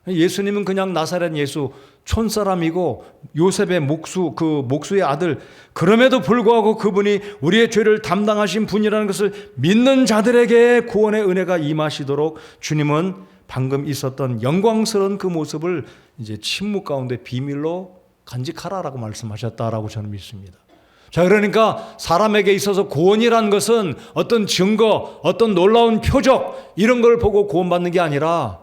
예수님은 그냥 나사렛 예수 촌사람이고 요셉의 목수의 아들, 그럼에도 불구하고 그분이 우리의 죄를 담당하신 분이라는 것을 믿는 자들에게 구원의 은혜가 임하시도록 주님은 방금 있었던 영광스러운 그 모습을 이제 침묵 가운데 비밀로 간직하라라고 말씀하셨다라고 저는 믿습니다. 자, 그러니까 사람에게 있어서 구원이란 것은 어떤 증거, 어떤 놀라운 표적, 이런 걸 보고 구원받는 게 아니라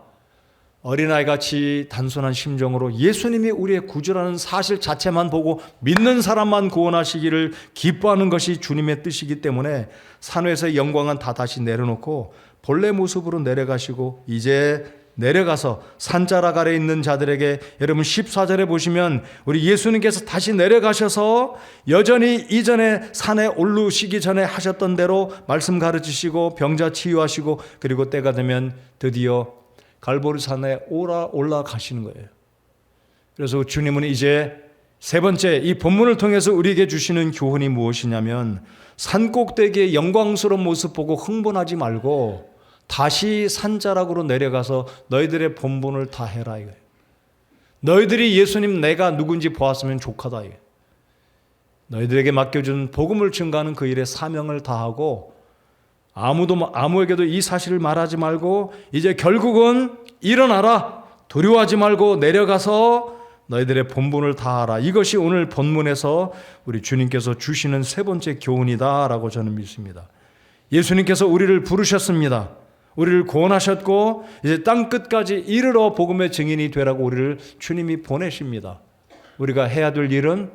어린아이같이 단순한 심정으로 예수님이 우리의 구주라는 사실 자체만 보고 믿는 사람만 구원하시기를 기뻐하는 것이 주님의 뜻이기 때문에 산회에서의 영광은 다 다시 내려놓고 본래 모습으로 내려가시고, 이제 내려가서 산자락 아래 있는 자들에게, 여러분 14절에 보시면 우리 예수님께서 다시 내려가셔서 여전히 이전에 산에 오르시기 전에 하셨던 대로 말씀 가르치시고 병자 치유하시고, 그리고 때가 되면 드디어 갈보리 산에 올라가시는 거예요. 그래서 주님은 이제 세 번째 이 본문을 통해서 우리에게 주시는 교훈이 무엇이냐면 산꼭대기의 영광스러운 모습 보고 흥분하지 말고 다시 산자락으로 내려가서 너희들의 본분을 다 해라 이거예요. 너희들이 예수님 내가 누군지 보았으면 족하다 이거예요. 너희들에게 맡겨준 복음을 증거하는 그 일에 사명을 다하고 아무에게도 이 사실을 말하지 말고 이제 결국은 일어나라. 두려워하지 말고 내려가서 너희들의 본분을 다하라. 이것이 오늘 본문에서 우리 주님께서 주시는 세 번째 교훈이다라고 저는 믿습니다. 예수님께서 우리를 부르셨습니다. 우리를 구원하셨고 이제 땅끝까지 이르러 복음의 증인이 되라고 우리를 주님이 보내십니다. 우리가 해야 될 일은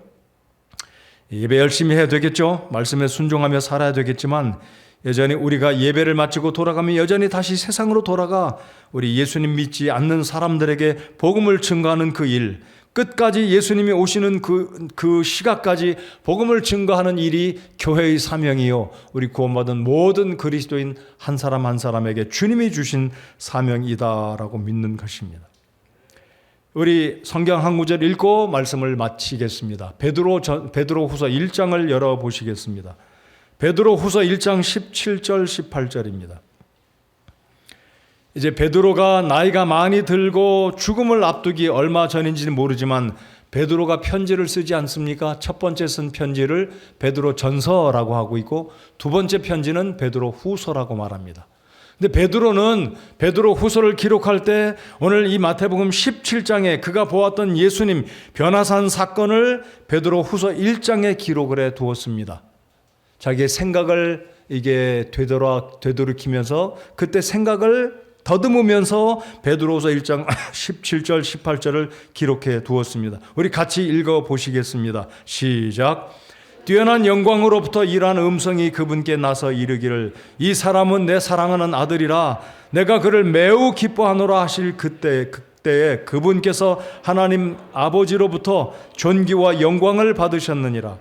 예배 열심히 해야 되겠죠. 말씀에 순종하며 살아야 되겠지만 여전히 우리가 예배를 마치고 돌아가면 여전히 다시 세상으로 돌아가 우리 예수님 믿지 않는 사람들에게 복음을 증거하는 그 일, 끝까지 예수님이 오시는 그 시각까지 복음을 증거하는 일이 교회의 사명이요, 우리 구원받은 모든 그리스도인 한 사람 한 사람에게 주님이 주신 사명이다라고 믿는 것입니다. 우리 성경 한 구절 읽고 말씀을 마치겠습니다. 베드로후서 1장을 열어보시겠습니다. 베드로후서 1장 17절 18절입니다. 이제 베드로가 나이가 많이 들고 죽음을 앞두기 얼마 전인지는 모르지만 베드로가 편지를 쓰지 않습니까? 첫 번째 쓴 편지를 베드로 전서라고 하고 있고 두 번째 편지는 베드로 후서라고 말합니다. 근데 베드로는 베드로 후서를 기록할 때 오늘 이 마태복음 17장에 그가 보았던 예수님 변화산 사건을 베드로 후서 1장에 기록을 해 두었습니다. 자기의 생각을 이게 되돌이키면서 그때 생각을 더듬으면서 베드로후서 1장 17절 18절을 기록해 두었습니다. 우리 같이 읽어 보시겠습니다. 시작. 뛰어난 영광으로부터 일한 음성이 그분께 나서 이르기를 이 사람은 내 사랑하는 아들이라 내가 그를 매우 기뻐하노라 하실 그때에 그분께서 하나님 아버지로부터 존귀와 영광을 받으셨느니라.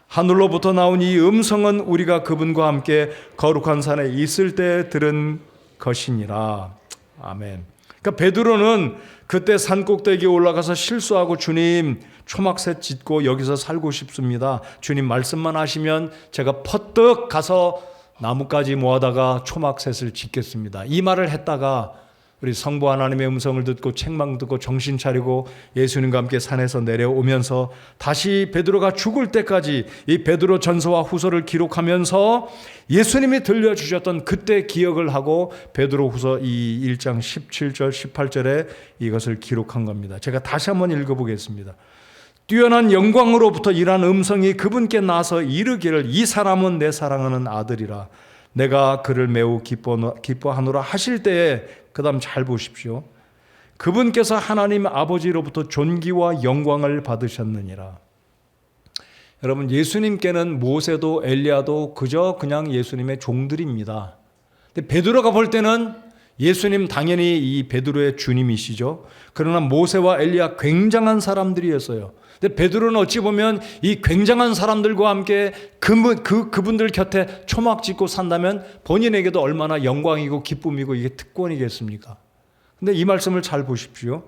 하늘로부터 나온 이 음성은 우리가 그분과 함께 거룩한 산에 있을 때 들은 것이니라. 아멘. 그러니까 베드로는 그때 산꼭대기에 올라가서 실수하고 주님 초막셋 짓고 여기서 살고 싶습니다. 주님 말씀만 하시면 제가 퍼뜩 가서 나뭇가지 모아다가 초막셋을 짓겠습니다. 이 말을 했다가 우리 성부 하나님의 음성을 듣고 책망 듣고 정신 차리고 예수님과 함께 산에서 내려오면서 다시 베드로가 죽을 때까지 이 베드로 전서와 후서를 기록하면서 예수님이 들려주셨던 그때 기억을 하고 베드로 후서 이 1장 17절 18절에 이것을 기록한 겁니다. 제가 다시 한번 읽어보겠습니다. 뛰어난 영광으로부터 일한 음성이 그분께 나서 이르기를 이 사람은 내 사랑하는 아들이라 내가 그를 매우 기뻐하노라 하실 때에 그 다음 잘 보십시오. 그분께서 하나님 아버지로부터 존귀와 영광을 받으셨느니라. 여러분 예수님께는 모세도 엘리야도 그냥 예수님의 종들입니다. 근데 베드로가 볼 때는 예수님 당연히 이 베드로의 주님이시죠. 그러나 모세와 엘리야 굉장한 사람들이었어요. 근데 베드로는 어찌 보면 이 굉장한 사람들과 함께 그분들 곁에 초막 짓고 산다면 본인에게도 얼마나 영광이고 기쁨이고 이게 특권이겠습니까? 근데 이 말씀을 잘 보십시오.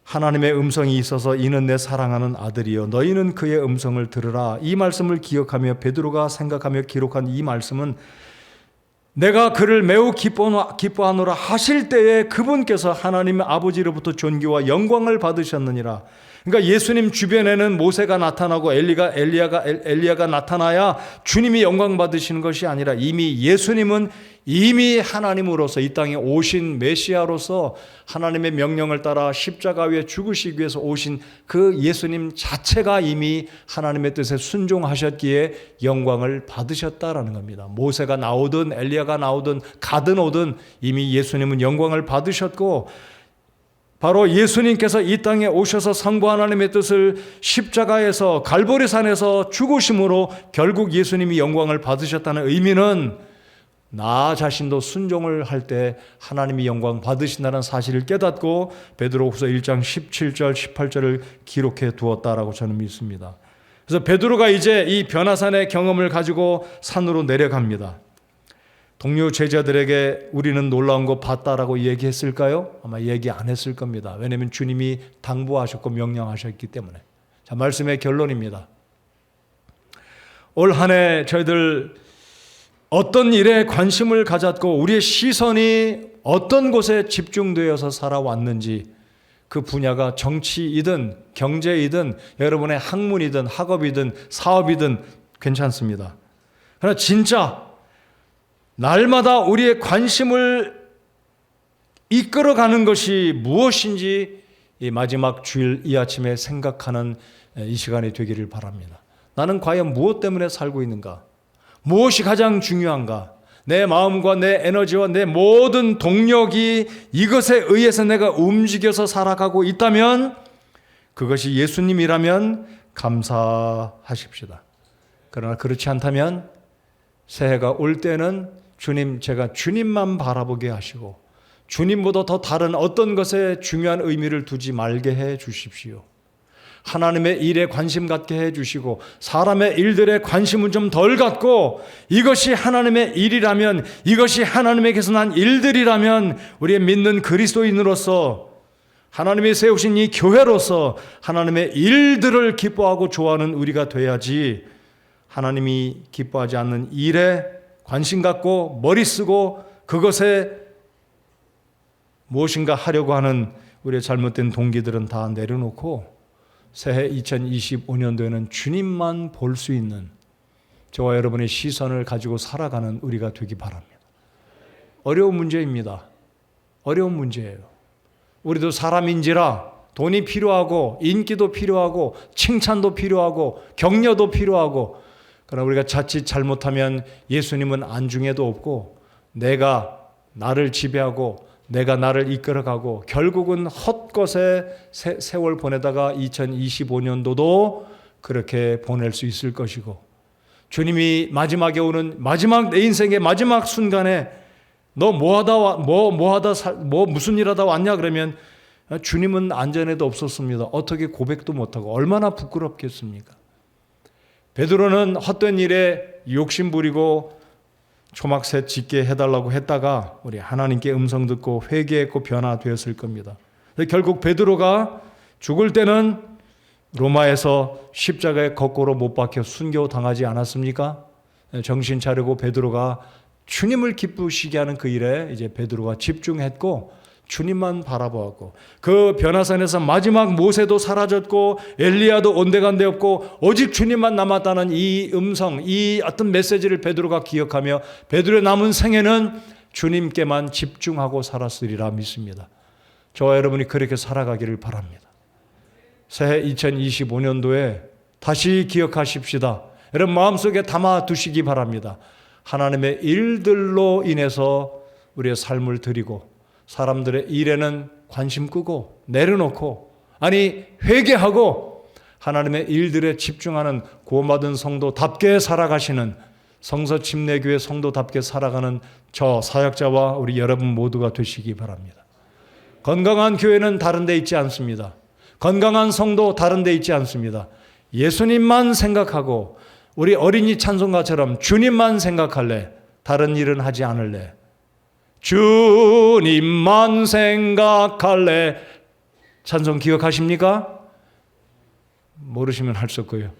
하나님의 음성이 있어서 이는 내 사랑하는 아들이요 너희는 그의 음성을 들으라. 이 말씀을 기억하며 베드로가 생각하며 기록한 이 말씀은 내가 그를 매우 기뻐하노라 하실 때에 그분께서 하나님 아버지로부터 존귀와 영광을 받으셨느니라. 그러니까 예수님 주변에는 모세가 나타나고 엘리야가 나타나야 주님이 영광 받으시는 것이 아니라 이미 예수님은 이미 하나님으로서 이 땅에 오신 메시아로서 하나님의 명령을 따라 십자가 위에 죽으시기 위해서 오신 그 예수님 자체가 이미 하나님의 뜻에 순종하셨기에 영광을 받으셨다라는 겁니다. 모세가 나오든 엘리야가 나오든 가든 오든 이미 예수님은 영광을 받으셨고 바로 예수님께서 이 땅에 오셔서 성부 하나님의 뜻을 십자가에서 갈보리산에서 죽으심으로 결국 예수님이 영광을 받으셨다는 의미는 나 자신도 순종을 할 때 하나님이 영광 받으신다는 사실을 깨닫고 베드로후서 1장 17절 18절을 기록해 두었다라고 저는 믿습니다. 그래서 베드로가 이제 이 변화산의 경험을 가지고 산으로 내려갑니다. 동료 제자들에게 우리는 놀라운 거 봤다라고 얘기했을까요? 아마 얘기 안 했을 겁니다. 왜냐하면 주님이 당부하셨고 명령하셨기 때문에. 자, 말씀의 결론입니다. 올 한 해 저희들 어떤 일에 관심을 가졌고 우리의 시선이 어떤 곳에 집중되어서 살아왔는지, 그 분야가 정치이든 경제이든 여러분의 학문이든 학업이든 사업이든 괜찮습니다. 그러나 진짜 날마다 우리의 관심을 이끌어가는 것이 무엇인지 이 마지막 주일 이 아침에 생각하는 이 시간이 되기를 바랍니다. 나는 과연 무엇 때문에 살고 있는가? 무엇이 가장 중요한가? 내 마음과 내 에너지와 내 모든 동력이 이것에 의해서 내가 움직여서 살아가고 있다면, 그것이 예수님이라면 감사하십시다. 그러나 그렇지 않다면 새해가 올 때는 주님, 제가 주님만 바라보게 하시고 주님보다 더 다른 어떤 것에 중요한 의미를 두지 말게 해 주십시오. 하나님의 일에 관심 갖게 해주시고 사람의 일들에 관심은 좀 덜 갖고, 이것이 하나님의 일이라면, 이것이 하나님에게서 난 일들이라면 우리의 믿는 그리스도인으로서, 하나님이 세우신 이 교회로서 하나님의 일들을 기뻐하고 좋아하는 우리가 돼야지, 하나님이 기뻐하지 않는 일에 관심 갖고 머리 쓰고 그것에 무엇인가 하려고 하는 우리의 잘못된 동기들은 다 내려놓고 새해 2025년도에는 주님만 볼 수 있는 저와 여러분의 시선을 가지고 살아가는 우리가 되기 바랍니다. 어려운 문제입니다. 어려운 문제예요. 우리도 사람인지라 돈이 필요하고 인기도 필요하고 칭찬도 필요하고 격려도 필요하고, 그러나 우리가 자칫 잘못하면 예수님은 안중에도 없고 내가 나를 지배하고 내가 나를 이끌어가고 결국은 헛것에 세월 보내다가 2025년도도 그렇게 보낼 수 있을 것이고, 주님이 마지막에 오는 마지막 내 인생의 마지막 순간에 너 무슨 일 하다 왔냐 그러면 주님은 안전에도 없었습니다. 어떻게 고백도 못하고 얼마나 부끄럽겠습니까? 베드로는 헛된 일에 욕심 부리고 초막새 짓게 해달라고 했다가 우리 하나님께 음성 듣고 회개했고 변화되었을 겁니다. 결국 베드로가 죽을 때는 로마에서 십자가에 거꾸로 못 박혀 순교당하지 않았습니까? 정신 차리고 베드로가 주님을 기쁘시게 하는 그 일에 이제 베드로가 집중했고 주님만 바라보았고, 그 변화산에서 마지막 모세도 사라졌고 엘리야도 온데간데 없고 오직 주님만 남았다는 이 음성, 이 어떤 메시지를 베드로가 기억하며 베드로의 남은 생애는 주님께만 집중하고 살았으리라 믿습니다. 저와 여러분이 그렇게 살아가기를 바랍니다. 새해 2025년도에 다시 기억하십시다. 여러분 마음속에 담아 두시기 바랍니다. 하나님의 일들로 인해서 우리의 삶을 드리고 사람들의 일에는 관심 끄고 내려놓고, 아니 회개하고 하나님의 일들에 집중하는 구원받은 성도답게 살아가시는 성서침례교회 성도답게 살아가는 저 사역자와 우리 여러분 모두가 되시기 바랍니다. 건강한 교회는 다른 데 있지 않습니다. 건강한 성도 다른 데 있지 않습니다. 예수님만 생각하고 우리 어린이 찬송가처럼 주님만 생각할래, 다른 일은 하지 않을래. 주님만 생각할래. 찬송 기억하십니까? 모르시면 할 수 없고요.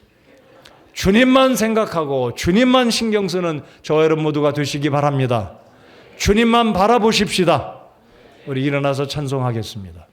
주님만 생각하고 주님만 신경 쓰는 저와 여러분 모두가 되시기 바랍니다. 주님만 바라보십시다. 우리 일어나서 찬송하겠습니다.